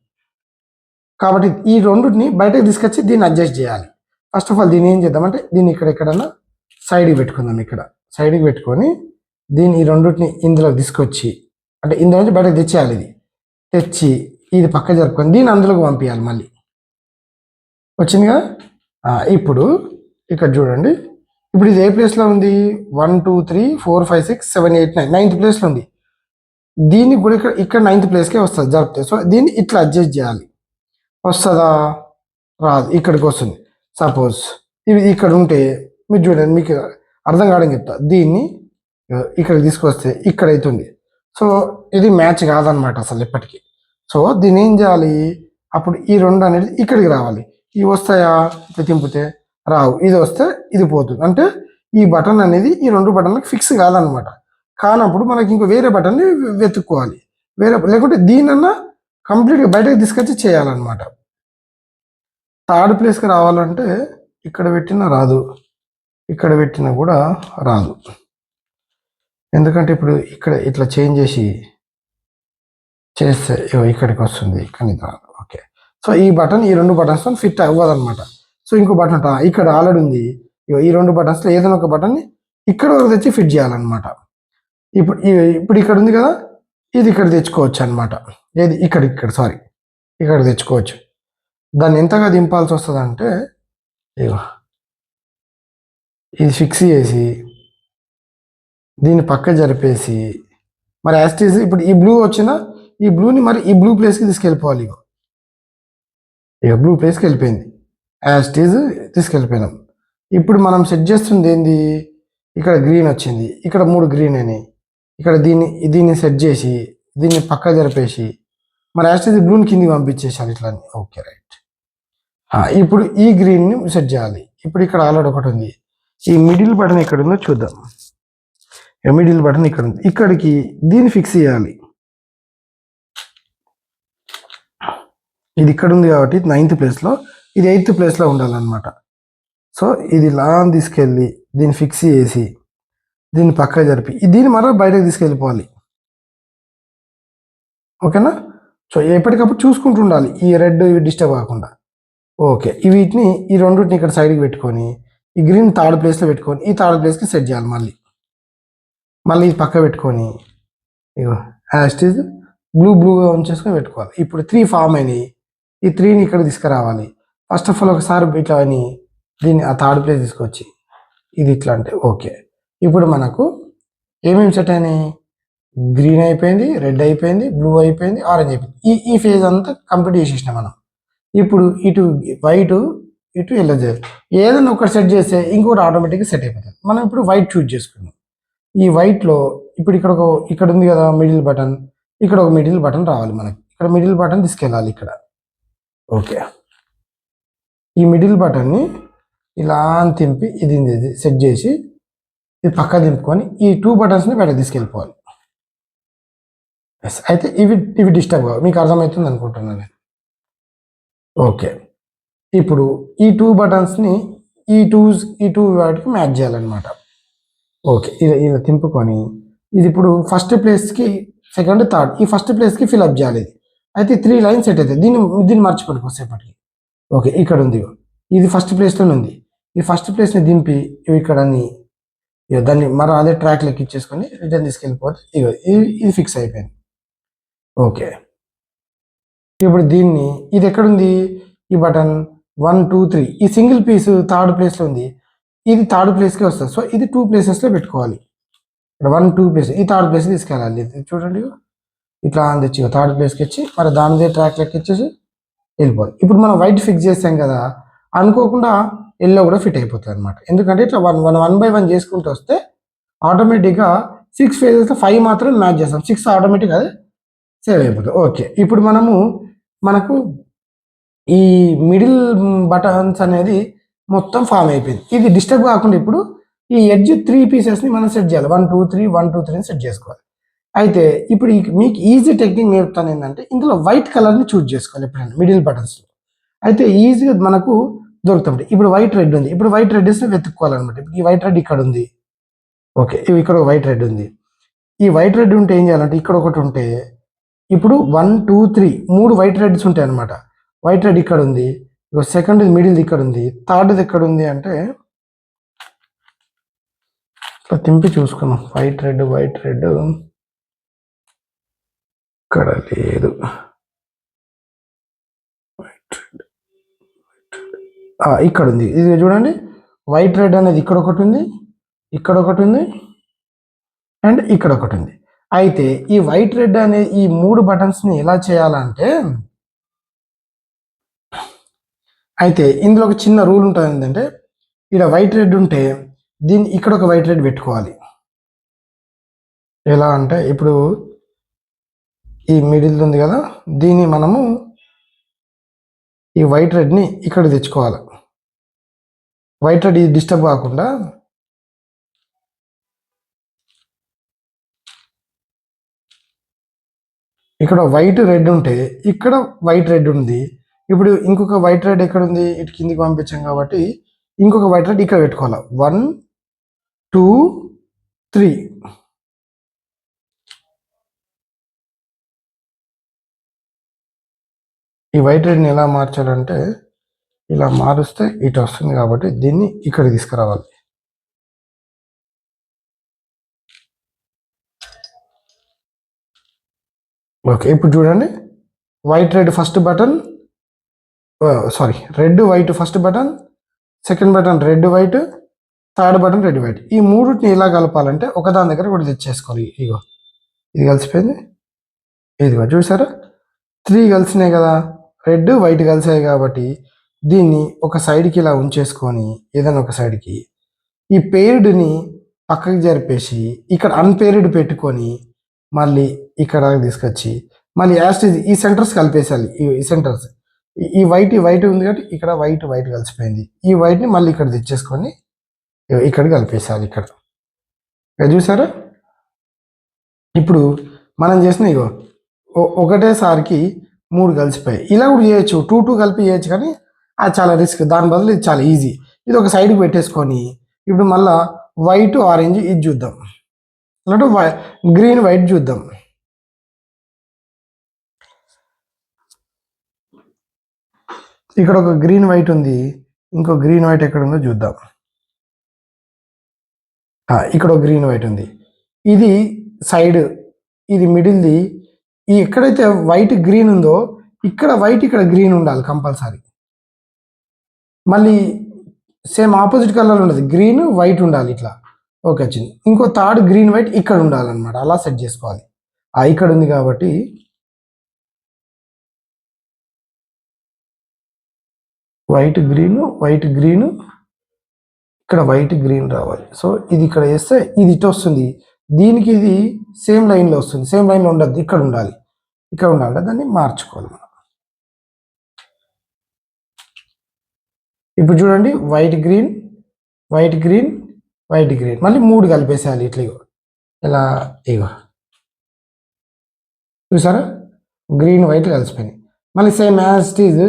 కాబట్టి ఈ రెండుని బయటకు తీసుకొచ్చి దీన్ని అడ్జస్ట్ చేయాలి. ఫస్ట్ ఆఫ్ ఆల్ దీన్ని ఏం చేద్దామంటే దీన్ని ఎక్కడన్నా సైడ్కి పెట్టుకుందాం. ఇక్కడ సైడ్కి పెట్టుకొని దీన్ని ఈ రెండుని ఇందులో తీసుకొచ్చి అంటే ఇందులో నుంచి బయటకు తెచ్చేయాలి. ఇది తెచ్చి ఇది పక్క జరుపుకొని దీన్ని అందులోకి పంపించాలి. మళ్ళీ వచ్చిందిగా. ఇప్పుడు ఇక్కడ చూడండి, ఇప్పుడు ఇది ఏ ప్లేస్లో ఉంది? 1 2 3 4 5 6 7 8 9 9th ప్లేస్లో ఉంది. దీన్ని కూడా ఇక్కడ 9th ప్లేస్కే వస్తుంది జరిపితే. సో దీన్ని ఇట్లా అడ్జస్ట్ చేయాలి. వస్తుందా? రాదు, ఇక్కడికి వస్తుంది. సపోజ్ ఇది ఇక్కడ ఉంటే మీరు చూడండి, మీకు అర్థం కావడం చెప్తా. దీన్ని ఇక్కడికి తీసుకొస్తే ఇక్కడ అవుతుంది. సో ఇది మ్యాచ్ కాదనమాట అసలు ఎప్పటికీ. సో దీన్ని ఏం చేయాలి? అప్పుడు ఈ రెండు అనేది ఇక్కడికి రావాలి. ఇవి వస్తాయా? ఇట్లా తింపితే రావు. ఇది వస్తే ఇది పోతుంది. అంటే ఈ బటన్ అనేది ఈ రెండు బటన్లకు ఫిక్స్ కాదనమాట. కానప్పుడు మనకి ఇంకో వేరే బటన్ని వెతుక్కోవాలి. లేకుంటే దీనన్నా కంప్లీట్గా బయటకు తీసుకొచ్చి చేయాలన్నమాట. థర్డ్ ప్లేస్కి రావాలంటే ఇక్కడ పెట్టినా రాదు, ఇక్కడ పెట్టినా కూడా రాదు. ఎందుకంటే ఇప్పుడు ఇక్కడ ఇట్లా చేంజ్ చేస్తే ఇక్కడికి వస్తుంది, కానీ రాదు. ఓకే, సో ఈ బటన్ ఈ రెండు బటన్స్ ఫిట్ అవ్వదన్నమాట. సో ఇంకో బటన్ ఇక్కడ ఆల్రెడీ ఉంది. ఈ రెండు బటన్స్లో ఏదైనా ఒక బటన్ని ఇక్కడ వరకు తెచ్చి ఫిట్ చేయాలన్నమాట. ఇప్పుడు ఇక్కడ ఉంది కదా, ఇది ఇక్కడ తెచ్చుకోవచ్చు అనమాట. ఏది ఇక్కడ సారీ, ఇక్కడ తెచ్చుకోవచ్చు. దాన్ని ఎంతగా దింపాల్సి వస్తుంది అంటే ఇది ఫిక్స్ చేసి దీన్ని పక్క జరిపేసి మరి యాస్టీజ్ ఇప్పుడు ఈ బ్లూ వచ్చినా ఈ బ్లూని మరి ఈ బ్లూ ప్లేస్కి తీసుకెళ్ళిపోవాలి. ఇక బ్లూ ప్లేస్కి వెళ్ళిపోయింది, యాస్టీజ్ తీసుకెళ్ళిపోయినాం. ఇప్పుడు మనం సెట్ చేస్తుంది ఏంది? ఇక్కడ గ్రీన్ వచ్చింది, ఇక్కడ 3 గ్రీన్ అయినాయి. ఇక్కడ దీన్ని సెట్ చేసి దీన్ని పక్క జరిపేసి మరి యాస్టీజ్ బ్లూని కిందికి పంపించేసాలి ఇట్లా. Okay right. ఇప్పుడు ఈ గ్రీన్ని సెట్ చేయాలి. ఇప్పుడు ఇక్కడ ఆల్రెడీ ఒకటి ఉంది. ఈ మిడిల్ బటన్ ఎక్కడ ఉందో చూద్దాం. మిడిల్ బటన్ ఇక్కడ ఉంది, ఇక్కడికి దీన్ని ఫిక్స్ చేయాలి. ఇది ఇక్కడ ఉంది కాబట్టి 9th ప్లేస్లో, ఇది 8th ప్లేస్లో ఉండాలన్నమాట. సో ఇది లాంగ్ తీసుకెళ్ళి దీన్ని ఫిక్స్ చేసి దీన్ని పక్క జరిపి దీన్ని మరో బయటకు తీసుకెళ్ళిపోవాలి. ఓకేనా? సో ఎప్పటికప్పుడు చూసుకుంటూ ఉండాలి, ఈ రెడ్ ఇవి డిస్టర్బ్ కాకుండా. ఓకే, వీటిని ఈ రెండింటిని ఇక్కడ సైడ్కి పెట్టుకొని ఈ గ్రీన్ థర్డ్ ప్లేస్లో పెట్టుకొని ఈ థర్డ్ ప్లేస్కి సెట్ చేయాలి. మళ్ళీ ఇది పక్క పెట్టుకొని ఇగో యాస్టీజ్ బ్లూగా ఉంచేసుకొని పెట్టుకోవాలి. ఇప్పుడు 3 ఫామ్ అయినాయి. ఈ 3ని ఇక్కడ తీసుకురావాలి. ఫస్ట్ ఆఫ్ ఆల్ ఒకసారి ఇట్లా అని దీన్ని ఆ థర్డ్ ప్లేస్ తీసుకొచ్చి ఇది ఇట్లా అంటే ఓకే. ఇప్పుడు మనకు ఏమేమి సెట్ అయినాయి? గ్రీన్ అయిపోయింది, రెడ్ అయిపోయింది, బ్లూ అయిపోయింది, ఆరెంజ్ అయిపోయింది. ఈ ఫేజ్ అంతా కంప్లీట్ చేసేసినాం మనం. ఇప్పుడు ఇటు వైట్ ఇటు ఎల్లో చేయాలి. ఏదైనా ఒకటి సెట్ చేస్తే ఇంకోటి ఆటోమేటిక్గా సెట్ అయిపోతుంది. మనం ఇప్పుడు వైట్ చూజ్ చేసుకున్నాం. ఈ వైట్లో ఇప్పుడు ఇక్కడ ఉంది కదా మిడిల్ బటన్, ఇక్కడ ఒక మిడిల్ బటన్ రావాలి మనకి. ఇక్కడ మిడిల్ బటన్ తీసుకెళ్ళాలి ఇక్కడ. ఓకే, ఈ మిడిల్ బటన్ని ఇలా తింపి ఇది సెట్ చేసి ఇది పక్క దింపుకొని ఈ 2 బటన్స్ని బయట తీసుకెళ్ళిపోవాలి. అయితే ఇవి డిస్టర్బ్ కావు. మీకు అర్థమవుతుంది అనుకుంటున్నాను నేను. ఓకే, ఇప్పుడు ఈ 2 బటన్స్ని ఈ టూ వాటికి మ్యాచ్ చేయాలన్నమాట. ఓకే, ఇలా తింపుకొని ఇది ఇప్పుడు ఫస్ట్ ప్లేస్కి సెకండ్ థర్డ్ ఈ ఫస్ట్ ప్లేస్కి ఫిల్అప్ చేయాలి. అయితే 3 లైన్స్ సెట్ అవుతాయి. దీన్ని మర్చిపోండి కొద్దిసేపటికి. ఓకే, ఇక్కడ ఉంది, ఇది ఫస్ట్ ప్లేస్లోనే ఉంది. ఈ ఫస్ట్ ప్లేస్ని దింపి ఇక్కడ దాన్ని మరో అదే ట్రాక్ లెక్కించేసుకొని రిటర్న్ తీసుకెళ్ళిపోతే ఇది ఫిక్స్ అయిపోయింది. ఓకే, ఇప్పుడు ఇది ఎక్కడుంది? ఈ బటన్ 1 2 3 ఈ సింగిల్ పీస్ థర్డ్ ప్లేస్లో ఉంది. ఇది థర్డ్ ప్లేస్కి వస్తుంది. సో ఇది 2 ప్లేసెస్లో పెట్టుకోవాలి. ఇక్కడ 1 2 ప్లేస్ ఈ థర్డ్ ప్లేస్కి తీసుకెళ్ళాలి. చూడండి, ఇట్లా తెచ్చి థర్డ్ ప్లేస్కి ఇచ్చి మరి దానిదే ట్రాక్ లెక్కించేసి వెళ్ళిపోవాలి. ఇప్పుడు మనం వైట్ ఫిక్స్ చేస్తాం కదా, అనుకోకుండా ఎల్లో కూడా ఫిట్ అయిపోతుంది అనమాట. ఎందుకంటే ఇట్లా 1 by 1 చేసుకుంటూ వస్తే ఆటోమేటిక్గా 6 ఫేజెస్లో 5 మాత్రం మ్యాచ్ చేస్తాం. 6 ఆటోమేటిక్గా అది సేవ్ అయిపోతుంది. ఓకే, ఇప్పుడు మనకు ఈ మిడిల్ బటన్స్ అనేది మొత్తం ఫామ్ అయిపోయింది. ఇది డిస్టర్బ్ కాకుండా ఇప్పుడు ఈ ఎడ్జ్ 3 పీసెస్ని మనం సెట్ చేయాలి. 1 2 3 1 2 3 సెట్ చేసుకోవాలి. అయితే ఇప్పుడు మీకు ఈజీ టెక్నిక్ నేర్పుతాను ఏంటంటే, ఇందులో వైట్ కలర్ని చూజ్ చేసుకోవాలి ఎప్పుడైనా మిడిల్ బటన్స్లో. అయితే ఈజీగా మనకు దొరుకుతుంది. ఇప్పుడు వైట్ రెడ్ ఉంది. ఇప్పుడు వైట్ రెడ్స్ని వెతుక్కోవాలన్నమాట. ఇప్పుడు ఈ వైట్ రెడ్ ఇక్కడ ఉంది. ఓకే, ఇక్కడ ఒక వైట్ రెడ్ ఉంది. ఈ వైట్ రెడ్ ఉంటే ఏం చేయాలంటే ఇక్కడ ఒకటి ఉంటే ఇప్పుడు 1 2 3 3 వైట్ రెడ్స్ ఉంటాయి అనమాట. వైట్ రెడ్ ఇక్కడ ఉంది, సెకండ్ మిడిల్ ఇక్కడ ఉంది, థర్డ్ ఎక్కడ ఉంది అంటే తింపి చూసుకున్నాం. వైట్ రెడ్ ఇక్కడ లేదు. వైట్ రెడ్ ఇక్కడ ఉంది, ఇది చూడండి వైట్ రెడ్ అనేది ఇక్కడ ఒకటి ఉంది, ఇక్కడ ఒకటి ఉంది అండ్ ఇక్కడ ఒకటి ఉంది. అయితే ఈ వైట్ రెడ్ అనే ఈ 3 బటన్స్ని ఎలా చేయాలంటే, అయితే ఇందులో ఒక చిన్న రూల్ ఉంటుంది. ఏంటంటే ఇక్కడ వైట్ రెడ్ ఉంటే దీన్ని ఇక్కడ ఒక వైట్ రెడ్ పెట్టుకోవాలి. ఎలా అంటే ఇప్పుడు ఈ మిడిల్ ఉంది కదా, దీన్ని మనము ఈ వైట్ రెడ్ని ఇక్కడ తెచ్చుకోవాలి. వైట్ రెడ్ ఇది డిస్టర్బ్ కాకుండా ఇక్కడ వైట్ రెడ్ ఉంటే ఇక్కడ వైట్ రెడ్ ఉంది. ఇప్పుడు ఇంకొక వైట్ రెడ్ ఎక్కడ ఉంది, ఇటు కిందికి పంపించాం కాబట్టి ఇంకొక వైట్ రెడ్ ఇక్కడ పెట్టుకోవాలి. 1 2 3. ఈ వైట్ రెడ్ని ఎలా మార్చాలంటే ఇలా మారుస్తే ఇటు వస్తుంది కాబట్టి దీన్ని ఇక్కడ తీసుకురావాలి. ఓకే, ఇప్పుడు చూడండి white red first button, sorry red white first button, second button red white, third button red white. ఈ మూడుని ఎలా కలపాలంటే ఒకదాని దగ్గర ఒకటి తెచ్చేసుకోవాలి. ఇగో ఇది కలిసిపోయింది, ఇదిగో చూసారా 3 కలిసినాయి కదా, రెడ్ వైట్ కలిసాయి కాబట్టి దీన్ని ఒక సైడ్కి ఇలా ఉంచేసుకొని ఏదైనా ఒక సైడ్కి ఈ పేర్డ్ని పక్కకి జరిపేసి ఇక్కడ అన్పేర్డ్ పెట్టుకొని మళ్ళీ ఇక్కడ తీసుకొచ్చి మళ్ళీ యాస్టిజ్ ఈ సెంటర్స్ కలిపేసాలి. ఈ సెంటర్స్ ఈ వైట్ ఉంది కాబట్టి ఇక్కడ వైట్ కలిసిపోయింది. ఈ వైట్ని మళ్ళీ ఇక్కడ తెచ్చేసుకొని ఇక్కడ కలిపేసాలి. ఇక్కడ చూసారా, ఇప్పుడు మనం చేసిన ఇగో ఒకటేసారికి 3 కలిసిపోయాయి. ఇలా కూడా చేయొచ్చు, 2 కలిపి చేయొచ్చు, కానీ అది చాలా రిస్క్. దాని బదులు ఇది చాలా ఈజీ. ఇది ఒక సైడ్కి పెట్టేసుకొని ఇప్పుడు మళ్ళా వైట్ ఆరెంజ్ ఇది చూద్దాం, అలాంటి గ్రీన్ వైట్ చూద్దాం. ఇక్కడ ఒక గ్రీన్ వైట్ ఉంది, ఇంకో గ్రీన్ వైట్ ఎక్కడ ఉందో చూద్దాం. ఇక్కడ ఒక గ్రీన్ వైట్ ఉంది, ఇది సైడ్, ఇది మిడిల్ది. ఈ ఎక్కడైతే వైట్ గ్రీన్ ఉందో ఇక్కడ వైట్ ఇక్కడ గ్రీన్ ఉండాలి కంపల్సరీ. మళ్ళీ సేమ్ ఆపోజిట్ కలర్ ఉండదు, గ్రీన్ వైట్ ఉండాలి ఇట్లా. ఓకే వచ్చింది. ఇంకో థర్డ్ గ్రీన్ వైట్ ఇక్కడ ఉండాలన్నమాట, అలా సెట్ చేసుకోవాలి. ఇక్కడ ఉంది కాబట్టి వైట్ గ్రీన్ ఇక్కడ వైట్ గ్రీన్ రావాలి. సో ఇది ఇక్కడ వేస్తే ఇది ఇటు వస్తుంది, దీనికి ఇది సేమ్ లైన్లో వస్తుంది. సేమ్ లైన్లో ఉండద్దు, ఇక్కడ ఉండాలి, ఇక్కడ ఉండాలి. దాన్ని మార్చుకోవాలి మనం. ఇప్పుడు చూడండి వైట్ గ్రీన్ మళ్ళీ 3 కలిపేసేయాలి ఇట్లా. ఇలా ఇగో చూసారా, గ్రీన్ వైట్ కలిసిపోయినాయి. మళ్ళీ సేమ్ యాజ్ ఇట్ ఈజ్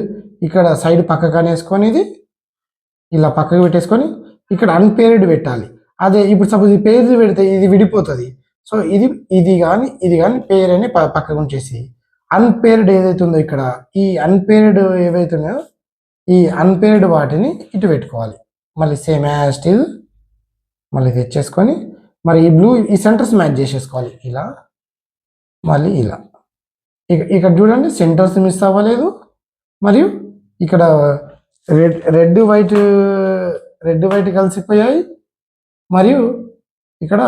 ఇక్కడ సైడ్ పక్కగానే వేసుకొని ఇది ఇలా పక్కకు పెట్టేసుకొని ఇక్కడ అన్పేర్డ్ పెట్టాలి. అదే ఇప్పుడు సపోజ్ ఈ పేర్లు పెడితే ఇది విడిపోతుంది. సో ఇది కానీ పేర్ అని పక్కకు ఉంచేసి అన్పేర్డ్ ఏదైతే ఉందో ఇక్కడ ఈ అన్పేర్డ్ ఏవైతే ఉన్నాయో ఈ అన్పేర్డ్ వాటిని ఇటు పెట్టుకోవాలి. మళ్ళీ సేమ్ యాజ్ ఇట్ ఈజ్ మళ్ళీ తెచ్చేసుకొని మరి ఈ బ్లూ ఈ సెంటర్స్ మ్యాచ్ చేసేసుకోవాలి. ఇలా మళ్ళీ ఇలా ఇక్కడ చూడండి సెంటర్స్ మిస్ అవ్వలేదు. మరియు ఇక్కడ రెడ్ వైట్ కలిసిపోయాయి, మరియు ఇక్కడ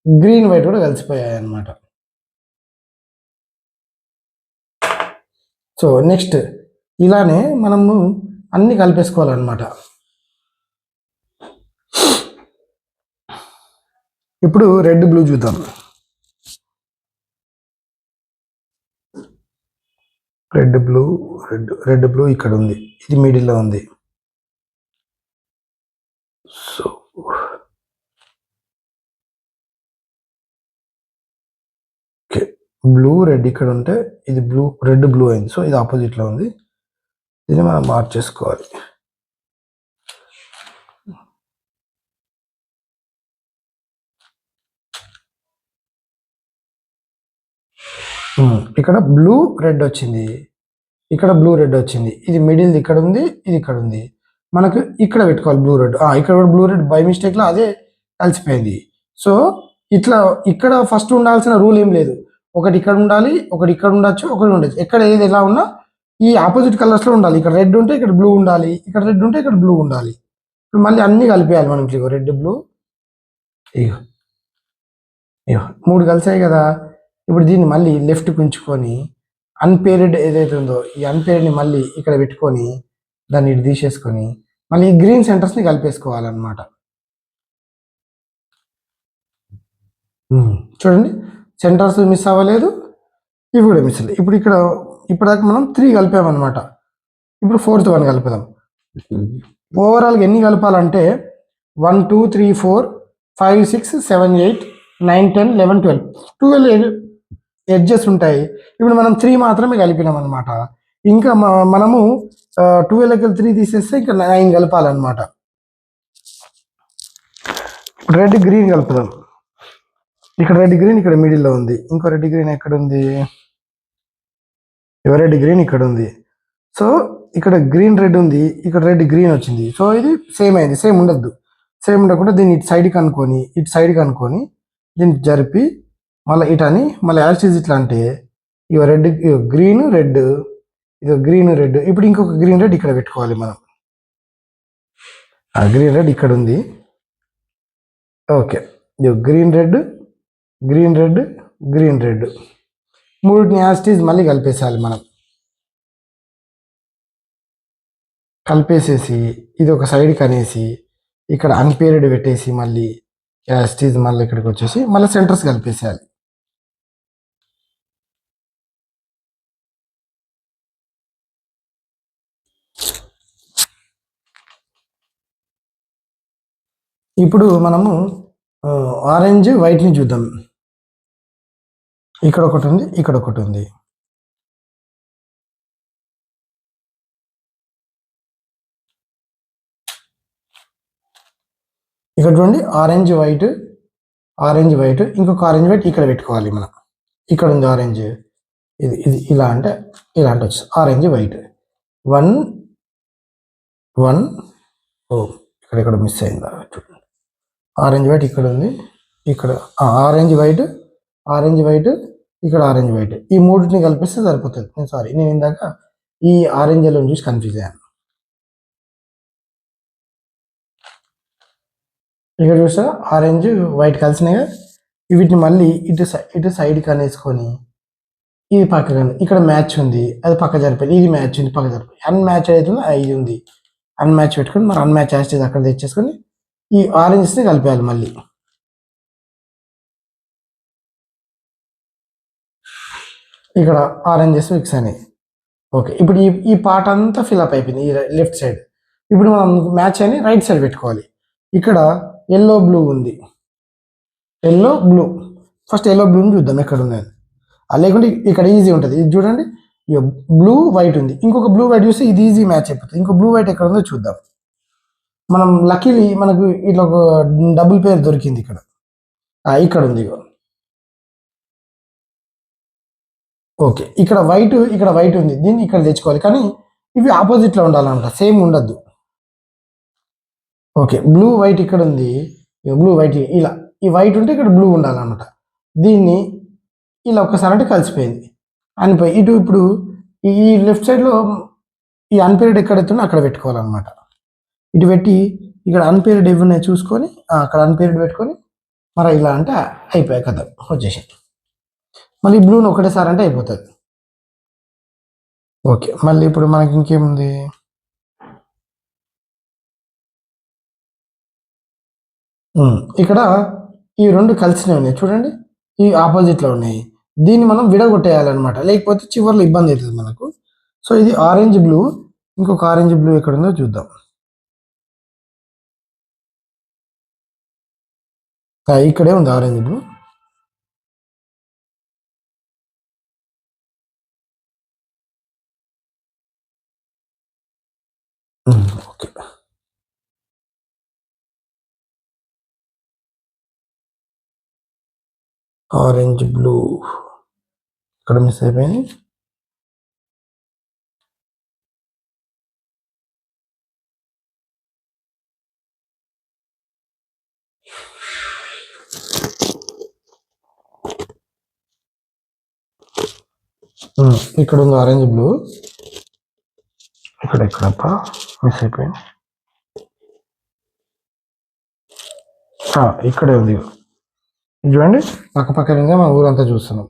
గ్రీన్ వైట్ కూడా కలిసిపోయాయి అన్నమాట. సో నెక్స్ట్ ఇలానే మనము అన్ని కలిపేసుకోవాలన్నమాట. ఇప్పుడు రెడ్ బ్లూ చూద్దాం. రెడ్ బ్లూ ఇక్కడ ఉంది, ఇది మిడిల్లో ఉంది. సో ఓకే, బ్లూ రెడ్ ఇక్కడ ఉంటే ఇది రెడ్ బ్లూ అయింది. సో ఇది ఆపోజిట్లో ఉంది, దీన్ని మనం మార్చేసుకోవాలి. ఇక్కడ బ్లూ రెడ్ వచ్చింది, ఇది మిడిల్ ఇక్కడ ఉంది, ఇది ఇక్కడ ఉంది. మనకు ఇక్కడ పెట్టుకోవాలి బ్లూ రెడ్. ఇక్కడ కూడా బ్లూ రెడ్ బై మిస్టేక్లో అదే కలిసిపోయింది. సో ఇట్లా ఇక్కడ ఫస్ట్ ఉండాల్సిన రూల్ ఏం లేదు, ఒకటి ఇక్కడ ఉండాలి, ఒకటి ఇక్కడ ఉండొచ్చు, ఒకటి ఉండొచ్చు. ఎక్కడ ఏది ఎలా ఉన్నా ఈ ఆపోజిట్ కలర్స్లో ఉండాలి. ఇక్కడ రెడ్ ఉంటే ఇక్కడ బ్లూ ఉండాలి, ఇక్కడ రెడ్ ఉంటే ఇక్కడ బ్లూ ఉండాలి. ఇప్పుడు మళ్ళీ అన్నీ కలిపేయాలి మనం. ఇగో రెడ్ బ్లూ, ఇగో ఇగో 3 కలిసాయి కదా. ఇప్పుడు దీన్ని మళ్ళీ లెఫ్ట్కి ఉంచుకొని అన్పేర్డ్ ఏదైతే ఉందో ఈ అన్పేర్డ్ని మళ్ళీ ఇక్కడ పెట్టుకొని దాన్ని ఇటు తీసేసుకొని మళ్ళీ ఈ గ్రీన్ సెంటర్స్ని కలిపేసుకోవాలన్నమాట. చూడండి, సెంటర్స్ మిస్ అవ్వలేదు, ఇవి కూడా మిస్ అవ్వలేదు. ఇప్పుడు ఇక్కడ ఇప్పటిదాకా మనం 3 కలిపామన్నమాట. ఇప్పుడు 4th వన్ కలుపుదాం. ఓవరాల్గా ఎన్ని కలపాలంటే 1 2 3 4 5 6 7 8 9 10 11 12 ఎడ్జెస్ ఉంటాయి. ఇప్పుడు మనం 3 మాత్రమే కలిపినాం అనమాట. ఇంకా మనము 12 3 తీసేస్తే ఇంకా 9 కలపాలన్నమాట. Red green కలుపుదాం. ఇక్కడ రెడ్ గ్రీన్ ఇక్కడ మిడిల్లో ఉంది, ఇంకో రెడ్ గ్రీన్ ఎక్కడ ఉంది, రెడ్ గ్రీన్ ఇక్కడ ఉంది. సో ఇక్కడ గ్రీన్ రెడ్ ఉంది, ఇక్కడ రెడ్ గ్రీన్ వచ్చింది. సో ఇది సేమ్ అయింది. సేమ్ ఉండద్దు, సేమ్ ఉండకుండా దీన్ని ఇటు సైడ్కి అనుకొని దీన్ని జరిపి మళ్ళీ ఇటని మళ్ళీ యాసిడ్ ఇట్లా అంటే ఇక రెడ్ గ్రీన్ రెడ్, ఇది గ్రీన్ రెడ్. ఇప్పుడు ఇంకొక గ్రీన్ రెడ్ ఇక్కడ పెట్టుకోవాలి మనం. ఆ గ్రీన్ రెడ్ ఇక్కడ ఉంది. ఓకే, ఇది green red green red green red, మూడుని యాసిడ్ మళ్ళీ కలిపేసాలి మనం. కలిపేసేసి ఇది ఒక సైడ్కి అనేసి ఇక్కడ అన్పేర్డ్ పెట్టేసి మళ్ళీ యాసిడ్ మళ్ళీ ఇక్కడికి వచ్చేసి మళ్ళీ సెంటర్స్ కలిపేసేయాలి. ఇప్పుడు మనము ఆరెంజ్ వైట్ని చూద్దాం. ఇక్కడ ఒకటి ఉంది, ఇక్కడ ఒకటి ఉంది. ఇక్కడ చూడండి, ఆరెంజ్ వైట్ ఇంకొక ఆరెంజ్ వైట్ ఇక్కడ పెట్టుకోవాలి మనం. ఇక్కడ ఉంది ఆరెంజ్, ఇది ఇలా అంటే వచ్చి ఆరెంజ్ వైట్ 1 1. ఇక్కడ మిస్ అయిందా చూడండి. ఆరెంజ్ వైట్ ఇక్కడ ఉంది, ఇక్కడ ఆరెంజ్ వైట్ ఇక్కడ ఆరెంజ్ వైట్, ఈ మూడింటిని కలిపిస్తే సరిపోతుంది. నేను ఇందాక ఈ ఆరెంజ్ ఎల్లో చూసి కన్ఫ్యూజ్ అయ్యాను. ఇక్కడ చూసా ఆరెంజ్ వైట్ కలిసినాయి. వీటిని మళ్ళీ ఇటు సైడ్కి అనేసుకొని ఇది పక్కన ఇక్కడ మ్యాచ్ ఉంది, అది పక్క జరిపోయింది. ఇది మ్యాచ్ ఉంది, పక్క జరిపోయింది. అన్మ్యాచ్ అవుతుంది, ఇది ఉంది. అన్మ్యాచ్ పెట్టుకొని మరి అన్మ్యాచ్ యాస్టేజ్ అక్కడ తెచ్చేసుకొని ఈ ఆరెంజెస్ని కలిపేయాలి మళ్ళీ. ఇక్కడ ఆరెంజెస్ మిక్స్ అయినాయి. ఓకే, ఇప్పుడు ఈ పార్ట్ అంతా ఫిల్అప్ అయిపోయింది, ఈ లెఫ్ట్ సైడ్. ఇప్పుడు మనం మ్యాచ్ అని రైట్ సైడ్ పెట్టుకోవాలి. ఇక్కడ ఎల్లో బ్లూ ఉంది, ఎల్లో బ్లూ. ఫస్ట్ ఎల్లో బ్లూని చూద్దాం ఎక్కడ ఉంది. లేకుంటే ఇక్కడ ఈజీ ఉంటుంది. ఇది చూడండి, బ్లూ వైట్ ఉంది, ఇంకొక బ్లూ వైట్ చూస్తే ఇది ఈజీ మ్యాచ్ అయిపోతుంది. ఇంకో బ్లూ వైట్ ఎక్కడ ఉందో చూద్దాం. మనం లక్కీలీ మనకు ఇట్లా ఒక డబుల్ పేర్ దొరికింది ఇక్కడ. ఇక్కడ ఉంది. ఓకే, ఇక్కడ వైట్ ఉంది, దీన్ని ఇక్కడ తెచ్చుకోవాలి. కానీ ఇవి ఆపోజిట్లో ఉండాలన్నమాట, సేమ్ ఉండద్దు. ఓకే, బ్లూ వైట్ ఇక్కడ ఉంది, బ్లూ వైట్ ఇలా, ఈ వైట్ ఉంటే ఇక్కడ బ్లూ ఉండాలన్నమాట. దీన్ని ఇలా ఒక్కసారి అంటే కలిసిపోయింది అనిపోయి ఇటు. ఇప్పుడు ఈ లెఫ్ట్ సైడ్లో ఈ అన్పేర్డ్ ఎక్కడైతుందో అక్కడ పెట్టుకోవాలన్నమాట. ఇటు పెట్టి ఇక్కడ అన్పేర్డ్ ఏమన్నా చూసుకొని అక్కడ అన్పేర్డ్ పెట్టుకొని మరి ఇలా అంటే అయిపోయాయి కదా, వచ్చేసి మళ్ళీ బ్లూని ఒకటేసారి అంటే అయిపోతుంది. ఓకే, మళ్ళీ ఇప్పుడు మనకి ఇంకేముంది, ఇక్కడ ఈ రెండు కలిసినవి ఉన్నాయి చూడండి, ఈ ఆపోజిట్లో ఉన్నాయి. దీన్ని మనం విడగొట్టేయాలన్నమాట, లేకపోతే చివరిలో ఇబ్బంది అవుతుంది మనకు. సో ఇది ఆరెంజ్ బ్లూ, ఇంకొక ఆరెంజ్ బ్లూ ఎక్కడ ఉందో చూద్దాం. ఇక్కడే ఉంది orange blue. Okay, orange blue ఇక్కడ మిస్ అయిపోయింది. ఇక్కడ ఉంది ఆరెంజ్ బ్లూ. ఎక్కడప్ప మిస్ అయిపోయింది. ఇక్కడే ఉంది చూడండి, పక్క పక్కనే మన ఊరంతా చూస్తున్నాం.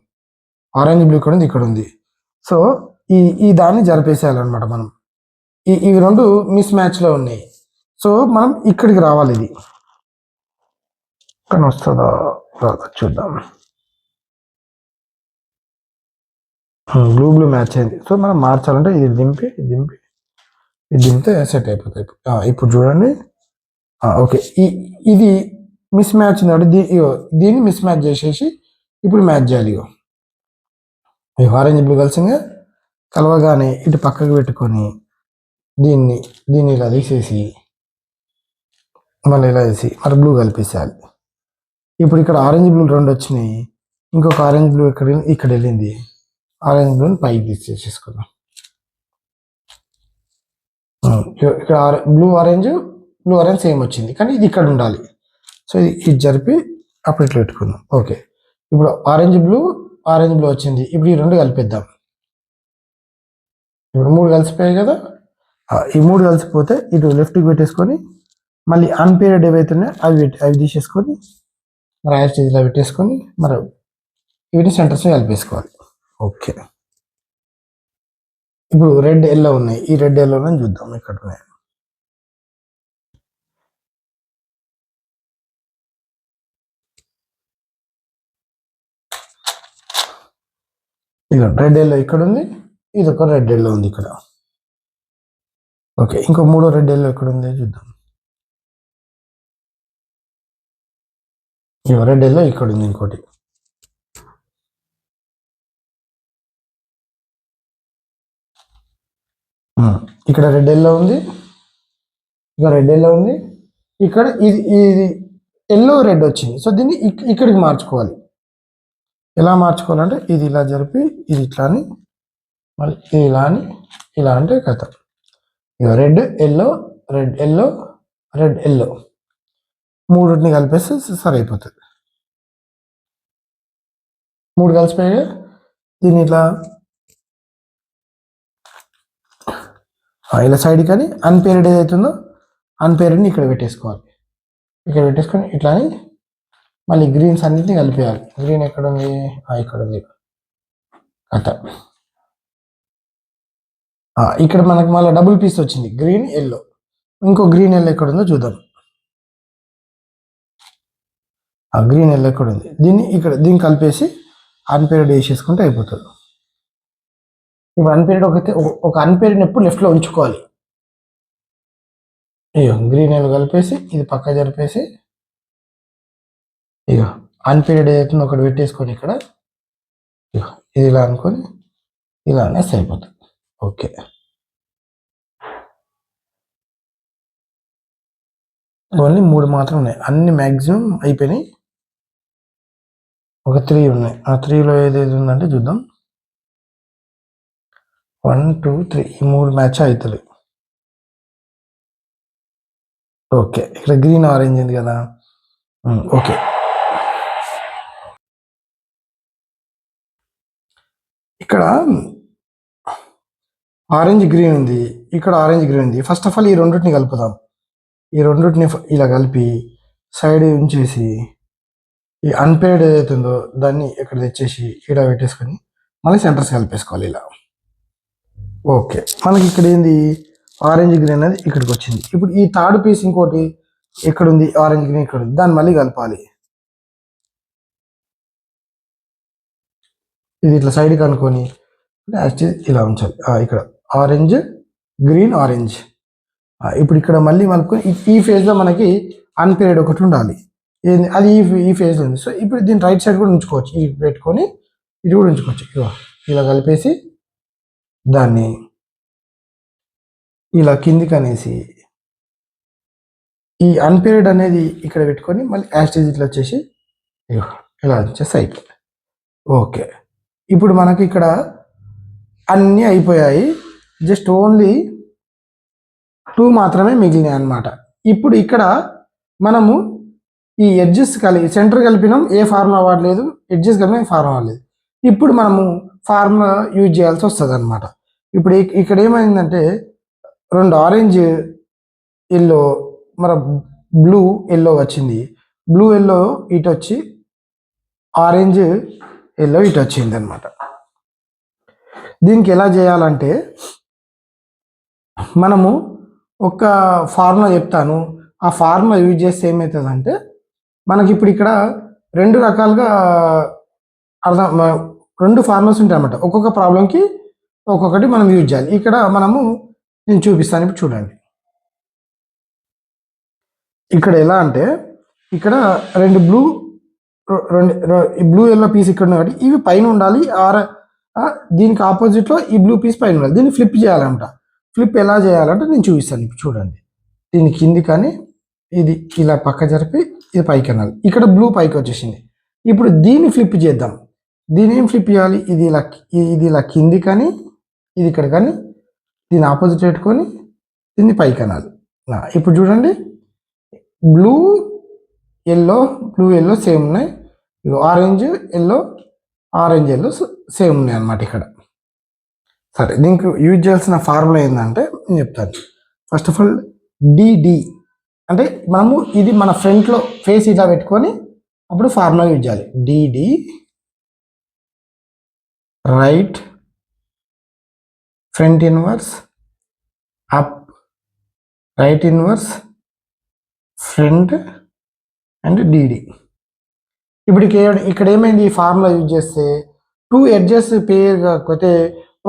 ఆరెంజ్ బ్లూ ఇక్కడ ఉంది, ఇక్కడ ఉంది. సో ఈ దాన్ని జరిపేసేయాలన్నమాట మనం. ఇవి రెండు మిస్ మ్యాచ్లో ఉన్నాయి. సో మనం ఇక్కడికి రావాలి. ఇది కానీ వస్తుందా చూద్దాం. బ్లూ మ్యాచ్ అయింది. సో మనం మార్చాలంటే ఇది దింపితే సెట్ అయిపోతాయి. ఇప్పుడు చూడండి, ఓకే, ఇది మిస్ మ్యాచ్ దీన్ని మిస్ మ్యాచ్ చేసేసి ఇప్పుడు మ్యాచ్ చేయాలి. ఆరెంజ్ బ్లూ కలిసిందే, కలవగానే ఇటు పక్కకు పెట్టుకొని దీన్ని ఇలా తీసేసి మళ్ళీ ఇలా వేసి మరి బ్లూ కలిపేసేయాలి. ఇప్పుడు ఇక్కడ ఆరెంజ్ బ్లూ రెండు వచ్చినాయి, ఇంకొక ఆరెంజ్ బ్లూ ఇక్కడ వెళ్ళింది. ఆరెంజ్ బ్లూని పైకి తీసేసుకుందాం. ఇక్కడ బ్లూ ఆరెంజ్ సేమ్ వచ్చింది, కానీ ఇది ఇక్కడ ఉండాలి. సో ఇది జరిపి అప్పుడు ఇట్లా పెట్టుకుందాం. ఓకే, ఇప్పుడు ఆరెంజ్ బ్లూ వచ్చింది. ఇప్పుడు ఈ రెండు కలిపిద్దాం. ఇప్పుడు మూడు కలిసిపోయాయి కదా. ఈ మూడు కలిసిపోతే ఇటు లెఫ్ట్కి పెట్టేసుకొని మళ్ళీ అన్పేరియడ్ ఏవైతున్నాయో అవి తీసేసుకొని మరి ఆ స్టేజ్లో పెట్టేసుకొని మరి వీటిని సెంటర్స్ కలిపేసుకోవాలి. ఓకే, ఇప్పుడు రెడ్ ఎల్లో ఉన్నాయి. ఈ రెడ్ ఎల్లోనే చూద్దాం ఇక్కడ ఉన్నాయి. ఇక రెడ్ ఎల్లో ఇక్కడ ఉంది, ఇది ఒక రెడ్ ఎల్లో ఉంది ఇక్కడ. ఓకే, ఇంకో మూడో రెడ్ ఎల్లో ఎక్కడ ఉంది చూద్దాం. ఇక రెడ్ ఎల్లో ఇక్కడ ఉంది ఇంకోటి. ఇక్కడ రెడ్ ఎల్లో ఉంది, ఇక రెడ్ ఎల్లో ఉంది, ఇక్కడ ఇది ఎల్లో రెడ్ వచ్చింది. సో దీన్ని ఇక్కడికి మార్చుకోవాలి. ఎలా మార్చుకోవాలంటే ఇది ఇలా జరిపి ఇది ఇట్లా అని మళ్ళీ ఇది ఇలా అంటే కథ. ఇక రెడ్ ఎల్లో మూడుని కలిపేస్తే సరి అయిపోతుంది. మూడు కలిసిపోయి దీన్ని ఇట్లా ఇలా సైడ్ కానీ అన్పేరియడ్ ఏదైతుందో అన్పేరియడ్ని ఇక్కడ పెట్టేసుకోవాలి. ఇక్కడ పెట్టేసుకొని ఇట్లా అని మళ్ళీ గ్రీన్స్ అన్నింటినీ కలిపేయాలి. గ్రీన్ ఎక్కడ ఉంది, ఇక్కడ ఉంది కథ. ఇక్కడ మనకు మళ్ళీ డబుల్ పీస్ వచ్చింది, గ్రీన్ ఎల్లో. ఇంకో గ్రీన్ ఎల్లో ఎక్కడ ఉందో చూద్దాం. గ్రీన్ ఎల్లో ఎక్కడ ఉంది, దీన్ని కలిపేసి అన్పేరియడ్ వేసేసుకుంటే అయిపోతుంది. ఇప్పుడు అన్పేరియడ్ ఒక అన్పేరియడ్ ఎప్పుడు లెఫ్ట్లో ఉంచుకోవాలి. ఇక గ్రీన్ ఎల్లో కలిపేసి ఇది పక్క జరిపేసి ఇక అన్పేరియడ్ ఏదైతుందో ఒకటి పెట్టేసుకొని ఇక్కడ ఇది ఇలా అనుకొని ఇలా అనేసి అయిపోతుంది. ఓకే, ఓన్లీ మూడు మాత్రం ఉన్నాయి, అన్ని మ్యాక్సిమం అయిపోయినాయి. ఒక 3 ఉన్నాయి. ఆ 3లో ఏదేది ఉందంటే చూద్దాం. 1 2 3 ఈ మూడు మ్యాచ్ అవుతుంది. ఓకే, ఇక్కడ గ్రీన్ ఆరెంజ్ ఉంది కదా. ఓకే, ఇక్కడ ఆరెంజ్ గ్రీన్ ఉంది, ఇక్కడ ఆరెంజ్ గ్రీన్ ఉంది. ఫస్ట్ ఆఫ్ ఆల్ ఈ రెండింటిని కలుపుదాం. ఈ రెండింటిని ఇలా కలిపి సైడ్ ఉంచేసి ఈ అన్పేర్డ్ ఏదైతుందో దాన్ని ఇక్కడ తెచ్చేసి ఇక్కడ పెట్టేసుకొని మళ్ళీ సెంటర్స్ కలిపేసుకోవాలి ఇలా. ఓకే, మనకి ఇక్కడ ఏంది ఆరెంజ్ గ్రీన్ అనేది ఇక్కడికి వచ్చింది. ఇప్పుడు ఈ థర్డ్ పీస్ ఇంకోటి ఎక్కడుంది, ఆరెంజ్ గ్రీన్ ఇక్కడ ఉంది, దాన్ని మళ్ళీ కలపాలి. ఇది ఇట్లా సైడ్కి అనుకొని ఇలా ఉంచాలి. ఇక్కడ ఆరెంజ్ గ్రీన్ ఆరెంజ్. ఇప్పుడు ఇక్కడ మళ్ళీ కలుపుకొని ఈ ఫేజ్లో మనకి అన్పేరియడ్ ఒకటి ఉండాలి. అది ఈ ఫేజ్లో ఉంది. సో ఇప్పుడు దీన్ని రైట్ సైడ్ కూడా ఉంచుకోవచ్చు. ఇది పెట్టుకొని ఇది కూడా ఉంచుకోవచ్చు. ఇలా కలిపేసి దాన్ని ఇలా కిందికి అనేసి ఈ అన్పేరియడ్ అనేది ఇక్కడ పెట్టుకొని మళ్ళీ యాస్టేజ్ ఇట్లా వచ్చేసి ఇలా వచ్చేసి అయిపోయింది. ఓకే, ఇప్పుడు మనకి ఇక్కడ అన్నీ అయిపోయాయి. జస్ట్ ఓన్లీ 2 మాత్రమే మిగిలినాయి అన్నమాట. ఇప్పుడు ఇక్కడ మనము ఈ ఎడ్జెస్ సెంటర్ కలిపినాం, ఏ ఫార్ములా వాడలేదు. ఎడ్జెస్ కలిపిన ఫార్ములా వాడలేదు. ఇప్పుడు మనము ఫార్ములా యూజ్ చేయాల్సి వస్తుంది అనమాట. ఇప్పుడు ఇక్కడ ఏమైందంటే రెండు ఆరెంజ్ ఎల్లో మన బ్లూ ఎల్లో వచ్చింది. బ్లూ ఎల్లో ఇటు వచ్చి ఆరెంజ్ ఎల్లో ఇటు వచ్చింది అనమాట. దీనికి ఎలా చేయాలంటే మనము ఒక ఫార్ములా చెప్తాను. ఆ ఫార్ములా యూజ్ చేస్తే ఏమవుతుందంటే మనకి ఇప్పుడు ఇక్కడ రెండు రకాలుగా రెండు ఫార్ములాస్ ఉంటాయి అన్నమాట. ఒక్కొక్క ప్రాబ్లంకి ఒక్కొక్కటి మనం యూజ్ చేయాలి. ఇక్కడ నేను చూపిస్తాను. ఇప్పుడు చూడండి, ఇక్కడ ఎలా అంటే ఇక్కడ రెండు బ్లూ ఎల్లో పీస్ ఇక్కడ ఉన్నాయి కాబట్టి ఇవి పైన ఉండాలి. దీనికి ఆపోజిట్లో ఈ బ్లూ పీస్ పైన ఉండాలి. దీన్ని ఫ్లిప్ చేయాలంట. ఫ్లిప్ ఎలా చేయాలంటే నేను చూపిస్తాను. ఇప్పుడు చూడండి, దీని కింది కానీ ఇది ఇలా పక్క జరిపి ఇది పైకి అనాలి. ఇక్కడ బ్లూ పైకి వచ్చేసింది. ఇప్పుడు దీన్ని ఫ్లిప్ చేద్దాం. దీని ఏం ఫ్లిప్ చేయాలి? ఇది ఇలా కింది కానీ ఇది ఇక్కడ కానీ దీన్ని ఆపోజిట్ పెట్టుకొని దీన్ని పైకి అనాలి. ఇప్పుడు చూడండి, బ్లూ ఎల్లో సేమ్ ఉన్నాయి. ఆరెంజ్ ఎల్లో సేమ్ ఉన్నాయి అన్నమాట ఇక్కడ. సరే, దీనికి యూజ్ చేయాల్సిన ఫార్ములా ఏంటంటే నేను చెప్తాను. ఫస్ట్ ఆఫ్ ఆల్ డిడి అంటే ఇది మన ఫ్రంట్లో ఫేస్ ఇలా పెట్టుకొని అప్పుడు ఫార్ములా యూజ్ చేయాలి. DD right front inverse up right inverse front and DD. ఇప్పుడు ఇక్కడ ఏమైంది? ఈ ఫార్ములా యూజ్ చేస్తే 2 ఎడ్జెస్ పేర్ కాకపోతే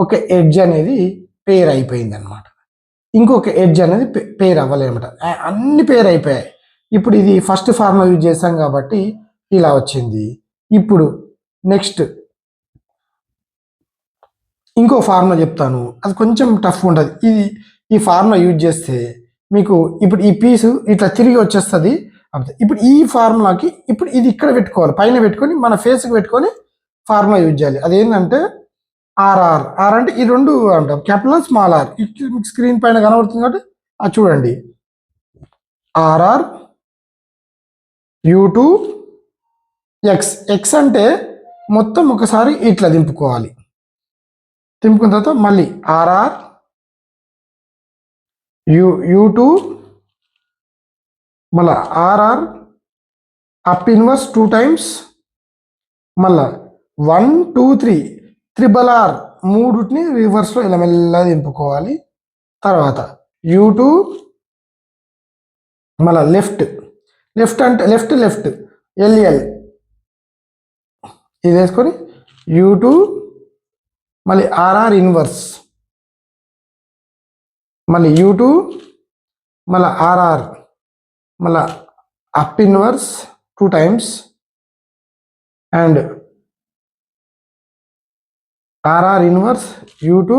ఒక ఎడ్జ్ అనేది పేర్ అయిపోయింది అనమాట. ఇంకొక ఎడ్జ్ అనేది పేర్ అవ్వలేమట. అన్ని పేర్ అయిపోయాయి. ఇప్పుడు ఇది ఫస్ట్ ఫార్ములా యూజ్ చేసాం కాబట్టి ఇలా వచ్చింది. ఇప్పుడు నెక్స్ట్ ఇంకో ఫార్ములా చెప్తాను, అది కొంచెం టఫ్ ఉంటుంది. ఈ ఫార్ములా యూజ్ చేస్తే మీకు ఇప్పుడు ఈ పీసు ఇట్లా తిరిగి వచ్చేస్తుంది. ఇప్పుడు ఈ ఫార్ములాకి ఇప్పుడు ఇది ఇక్కడ పెట్టుకోవాలి, పైన పెట్టుకొని మన ఫేస్కి పెట్టుకొని ఫార్ములా యూజ్ చేయాలి. అదేంటంటే ఆర్ అంటే ఈ రెండు అంటాం, క్యాపిటల్ స్మాల్ ఆర్. మీకు స్క్రీన్ పైన కనబడుతుంది కాబట్టి అది చూడండి. ఆర్ఆర్ U2 ఎక్స్ అంటే మొత్తం ఒకసారి ఇట్లా దింపుకోవాలి. దింపుకున్న తర్వాత మళ్ళీ ఆర్ఆర్ U2 మళ్ళా ఆర్ఆర్ అప్ ఇన్వర్స్ 2 times మళ్ళా 1 2 3 ట్రిపుల్ ఆర్ మూడుని రివర్స్లో ఇలా మెల్లగా దింపుకోవాలి. తర్వాత U2 మళ్ళా లెఫ్ట్ అంటే లెఫ్ట్ ఎల్ఎల్ ఇది వేసుకొని U2 మళ్ళీ ఆర్ఆర్ ఇన్వర్స్ మళ్ళీ U2 మళ్ళీ ఆర్ఆర్ మళ్ళీ up inverse 2 times and R R inverse U2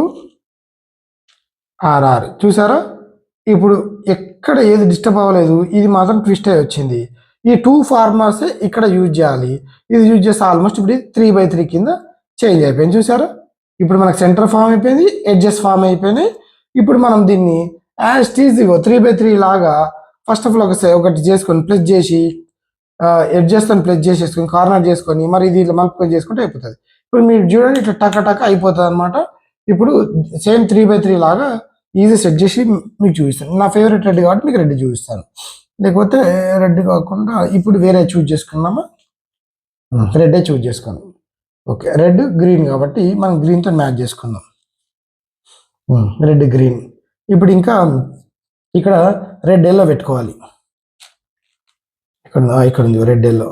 R R. చూసారా? ఇప్పుడు ఎక్కడ ఏది డిస్టర్బ్ అవ్వలేదు. ఇది మాత్రం ట్విస్ట్ అయ్యి వచ్చింది. ఈ 2 ఫార్ములాస్ ఇక్కడ యూజ్ చేయాలి. ఇది యూజ్ చేస్తే ఆల్మోస్ట్ ఇప్పుడు 3/3 కింద చేంజ్ అయిపోయింది. చూసారా? ఇప్పుడు మనకు సెంటర్ ఫామ్ అయిపోయింది, ఎడ్జెస్ ఫామ్ అయిపోయినాయి. ఇప్పుడు మనం దీన్ని యాజ్ టీజీగా 3/3 లాగా ఫస్ట్ ఆఫ్ ఆల్ ఒకటి చేసుకొని ప్లస్ చేసి ఎడ్జెస్తో ప్లస్ చేసేసుకొని కార్నర్ చేసుకొని మరి ఇది ఇట్లా మలుపుకొని చేసుకుంటే అయిపోతుంది. ఇప్పుడు మీరు చూడండి, ఇట్లా టక అయిపోతుంది అనమాట. ఇప్పుడు సేమ్ 3/3 లాగా ఈజీ సెట్ చేసి మీకు చూపిస్తాను. నా ఫేవరెట్ రెడ్ కాబట్టి మీకు రెడ్ చూపిస్తాను. లేకపోతే రెడ్ కాకుండా ఇప్పుడు వేరే చూజ్ చేసుకున్నామా? రెడ్డే చూజ్ చేసుకున్నాం. ఓకే, రెడ్ గ్రీన్ కాబట్టి మనం గ్రీన్తో మ్యాచ్ చేసుకుందాం. Red green. ఇప్పుడు ఇంకా ఇక్కడ రెడ్ ఎల్లో పెట్టుకోవాలి. ఇక్కడ ఉంది రెడ్ ఎల్లో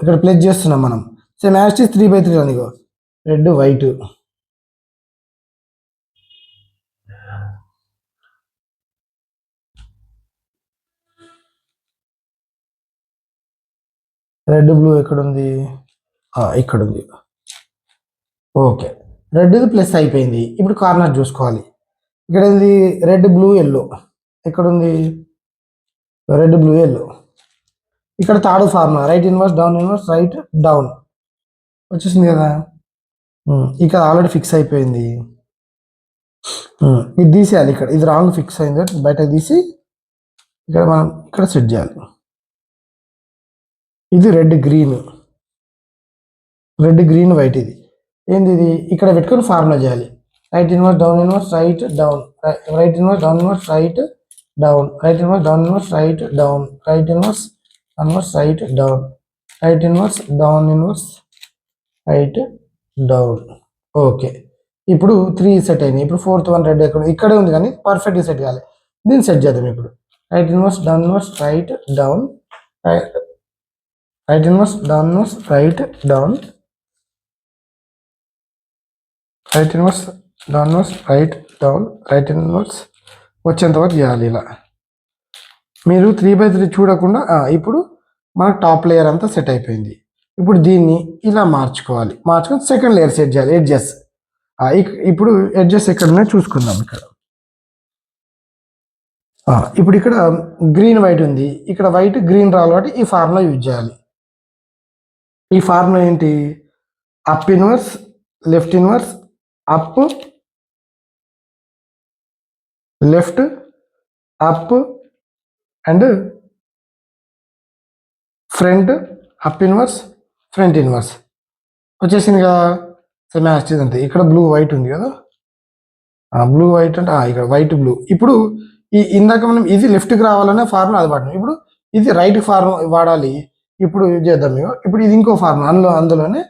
ఇక్కడ ప్లేస్ చేస్తున్నాం మనం. సేమ్ యాజ్ ఇస్ 3/3 అందుకో రెడ్ వైట్. రెడ్ బ్లూ ఎక్కడుంది? ఇక్కడ ఉంది. ఓకే, రెడ్ ప్లస్ అయిపోయింది. ఇప్పుడు కార్నర్ చూసుకోవాలి. ఇక్కడ ఏంది? రెడ్ బ్లూ ఎల్లో ఎక్కడుంది? Red blue yellow. ఇక్కడ third formula right inverse down inverse right down వచ్చేసింది కదా. ఇక్కడ ఆల్రెడీ ఫిక్స్ అయిపోయింది. ఇది తీసేయాలి. ఇక్కడ ఇది రాంగ్ ఫిక్స్ అయింది, బయట తీసి ఇక్కడ మనం ఇక్కడ సెట్ చేయాలి. ఇది రెడ్ గ్రీన్ వైట్. ఇది ఏంది? ఇది ఇక్కడ పెట్టుకొని ఫార్ములా చేయాలి. Right inverse down inverse right down right inverse down inverse right down right inverse down inverse right down right inverse inverse right down right inverse down inverse right down. Okay, ఇప్పుడు 3 సెట్ అయినాయి. ఇప్పుడు 4th వన్ రెడ్ ఇక్కడే ఉంది కానీ పర్ఫెక్ట్గా సెట్ కావాలి. దీన్ని సెట్ చేద్దాం. ఇప్పుడు right inverse down inverse right down right inverse down inverse right down right inverse down inverse right down right inverse వచ్చేంత వరకు చేయాలి. ఇలా మీరు 3/3 చూడకుండా ఇప్పుడు మనకు టాప్ లేయర్ అంతా సెట్ అయిపోయింది. ఇప్పుడు దీన్ని ఇలా మార్చుకొని సెకండ్ లేయర్ సెట్ చేయాలి. ఎడ్జెస్ ఇప్పుడు ఎడ్జెస్ ఎక్కడ ఉన్నాయో చూసుకుందాం. ఇప్పుడు ఇక్కడ గ్రీన్ వైట్ ఉంది, ఇక్కడ వైట్ గ్రీన్ రావాలి కాబట్టి ఈ ఫార్ములా యూజ్ చేయాలి. ఈ ఫార్ములా ఏంటి? Up inverse left inverse up left up and front up inverse front inverse వచ్చేసింది కదా. మ్యాచ్ అంతే. ఇక్కడ బ్లూ వైట్ ఉంది కదా, బ్లూ వైట్ అంటే ఇక్కడ వైట్ బ్లూ. ఇప్పుడు ఇందాక మనం ఇది లెఫ్ట్కి రావాలనే ఫార్ములా అది వాడినాం. ఇప్పుడు ఇది రైట్ ఫార్ములా వాడాలి. ఇప్పుడు చేద్దాం. ఇప్పుడు ఇది ఇంకో ఫార్ములా, అందులోనే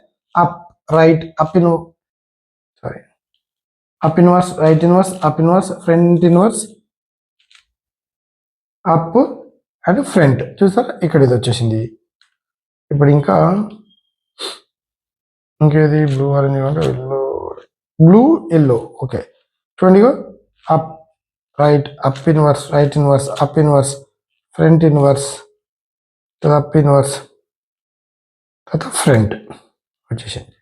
up right up inverse right inverse up inverse front inverse up and front. చూసారా ఇక్కడ ఇది వచ్చేసింది. ఇప్పుడు ఇంకేది బ్లూ ఆరెంజ్ అంటే బ్లూ ఎల్లో. ఓకే చూడండి, up right up inverse right inverse up inverse front inverse up inverse తర్వాత ఫ్రంట్ వచ్చేసింది.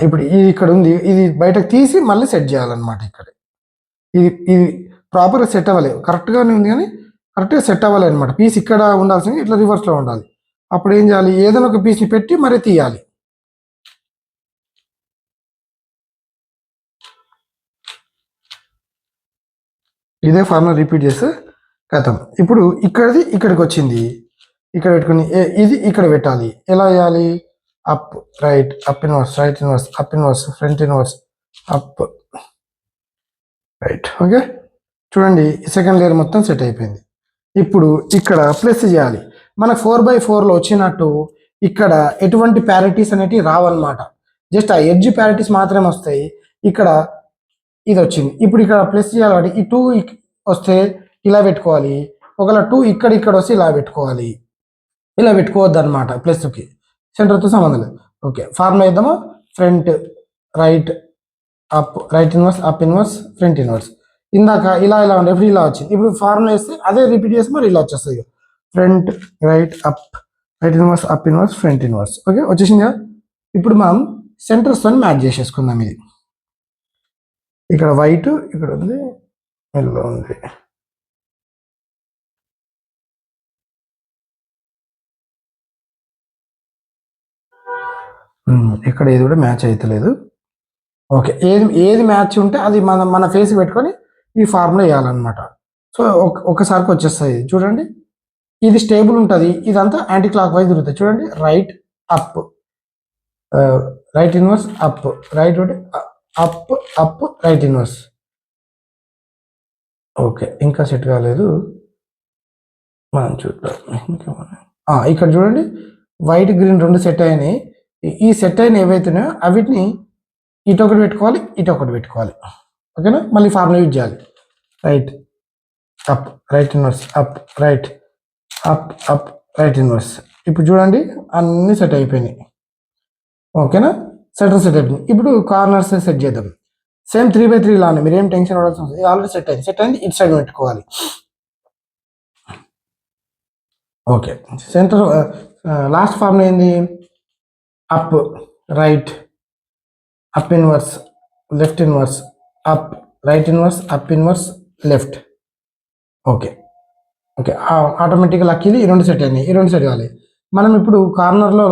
ఇప్పుడు ఇది ఇక్కడ ఉంది, ఇది బయటకు తీసి మళ్ళీ సెట్ చేయాలన్నమాట. ఇక్కడ ఇది ప్రాపర్గా సెట్ అవ్వలేదు, కరెక్ట్గానే ఉంది కానీ కరెక్ట్గా సెట్ అవ్వాలి అనమాట. పీస్ ఇక్కడ ఉండాల్సింది ఇట్లా రివర్స్లో ఉండాలి. అప్పుడు ఏం చేయాలి? ఏదైనా ఒక పీస్ని పెట్టి మరీ తీయాలి. ఇదే ఫార్ములా రిపీట్ చేస్తే కథం. ఇప్పుడు ఇక్కడికి వచ్చింది, ఇక్కడ పెట్టుకుని ఇది ఇక్కడ పెట్టాలి. ఎలా చేయాలి? Up right up inverse right inverse up inverse front inverse up right. Okay చూడండి, సెకండ్ లేయర్ మొత్తం సెట్ అయిపోయింది. ఇప్పుడు ఇక్కడ ప్లస్ చేయాలి. మనకు 4/4లో వచ్చినట్టు ఇక్కడ ఎటువంటి ప్యారిటీస్ అనేటివి రావన్నమాట. జస్ట్ ఆ ఎడ్జ్ ప్యారిటీస్ మాత్రమే వస్తాయి. ఇక్కడ ఇది వచ్చింది. ఇప్పుడు ఇక్కడ ప్లస్ చేయాలి కాబట్టి ఈ 2 వస్తే ఇలా పెట్టుకోవాలి. ఒకవేళ 2 ఇక్కడ వస్తే ఇలా పెట్టుకోవాలి. ఇలా పెట్టుకోవద్దు అనమాట. ప్లస్కి సెంటర్తో సంబంధం లేదు. ఓకే ఫార్ములా ఇద్దామా? Front right up right inverse up inverse front inverse. ఇందాక ఇలా ఉండే, ఇప్పుడు ఇలా వచ్చింది. ఇప్పుడు ఫార్ములా వేస్తే అదే రిపీట్ చేస్తే మరి ఇలా వచ్చేస్తుంది. Front right up right inverse up inverse front inverse. Okay వచ్చేసింది కదా. ఇప్పుడు మనం సెంటర్స్తో మ్యాచ్ చేసేసుకుందాం. ఇది ఇక్కడ వైట్ ఇక్కడ ఉంది, ఎల్లో ఉంది. ఇక్కడ ఏది కూడా మ్యాచ్ అవుతలేదు. ఓకే ఏది మ్యాచ్ ఉంటే అది మన ఫేస్ పెట్టుకొని ఈ ఫార్ములా వేయాలన్నమాట. సో ఒకసారికి వచ్చేస్తుంది. చూడండి ఇది స్టేబుల్ ఉంటుంది, ఇదంతా యాంటీ క్లాక్ వైజ్ తిరుగుతుంది. చూడండి right up right inverse up right up up right inverse. Okay ఇంకా సెట్ కాలేదు, మనం చూద్దాం. ఇక్కడ చూడండి వైట్ గ్రీన్ 2 సెట్ అయినాయి. ఈ సెట్ అయిన ఏవైతున్నాయో అవిటిని ఇటొకటి పెట్టుకోవాలి, ఇటొకటి పెట్టుకోవాలి. ఓకేనా? మళ్ళీ ఫార్ములా యూజ్ చేయాలి. Right up right inverse up right up up right inverse. ఇప్పుడు చూడండి అన్నీ సెట్ అయిపోయినాయి. ఓకేనా? సెట్ అయిపోయింది. ఇప్పుడు కార్నర్స్ సెట్ చేద్దాం. సేమ్ 3/3 లానే, మీరు ఏం టెన్షన్ పడాల్సిన అవసరం లేదు. ఆల్రెడీ సెట్ అయింది ఇటు సైడ్ పెట్టుకోవాలి. ఓకే సెంటర్ లాస్ట్ ఫార్ములా ఏంది? Up right up inverse left inverse up right inverse up inverse left. Okay ఆటోమేటిక్గా లక్కీది ఈ 2 సెట్ అయినాయి. ఈ 2 సెట్ కావాలి. మనం ఇప్పుడు కార్నర్లో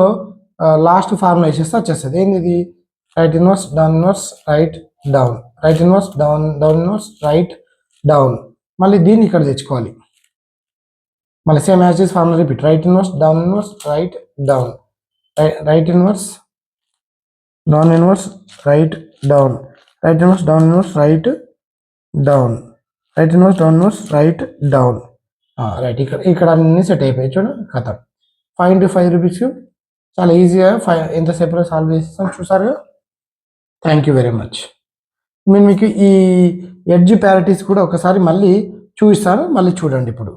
లాస్ట్ ఫార్ములా వేసేస్తే వచ్చేస్తుంది. ఏంది ఇది? Right inverse down inverse right down right inverse down inverse right down. మళ్ళీ దీన్ని ఇక్కడ తెచ్చుకోవాలి. మళ్ళీ same as is formula repeat. Right inverse down inverse right down right inverse down inverse right down right inverse down inverse right down, right inverse down inverse right down. Right, ఇక్కడ అన్నీ సెట్ అయిపోయాయి చూడు కథ. 5 into 5 రూపీస్ క్యూబ్ చాలా ఈజీగా ఎంతసేపులో సాల్వ్ చేస్తాం చూసారుగా. Thank you very much. నేను మీకు ఈ ఎడ్జ్ ప్యారిటీస్ కూడా ఒకసారి మళ్ళీ చూపిస్తాను, మళ్ళీ చూడండి ఇప్పుడు.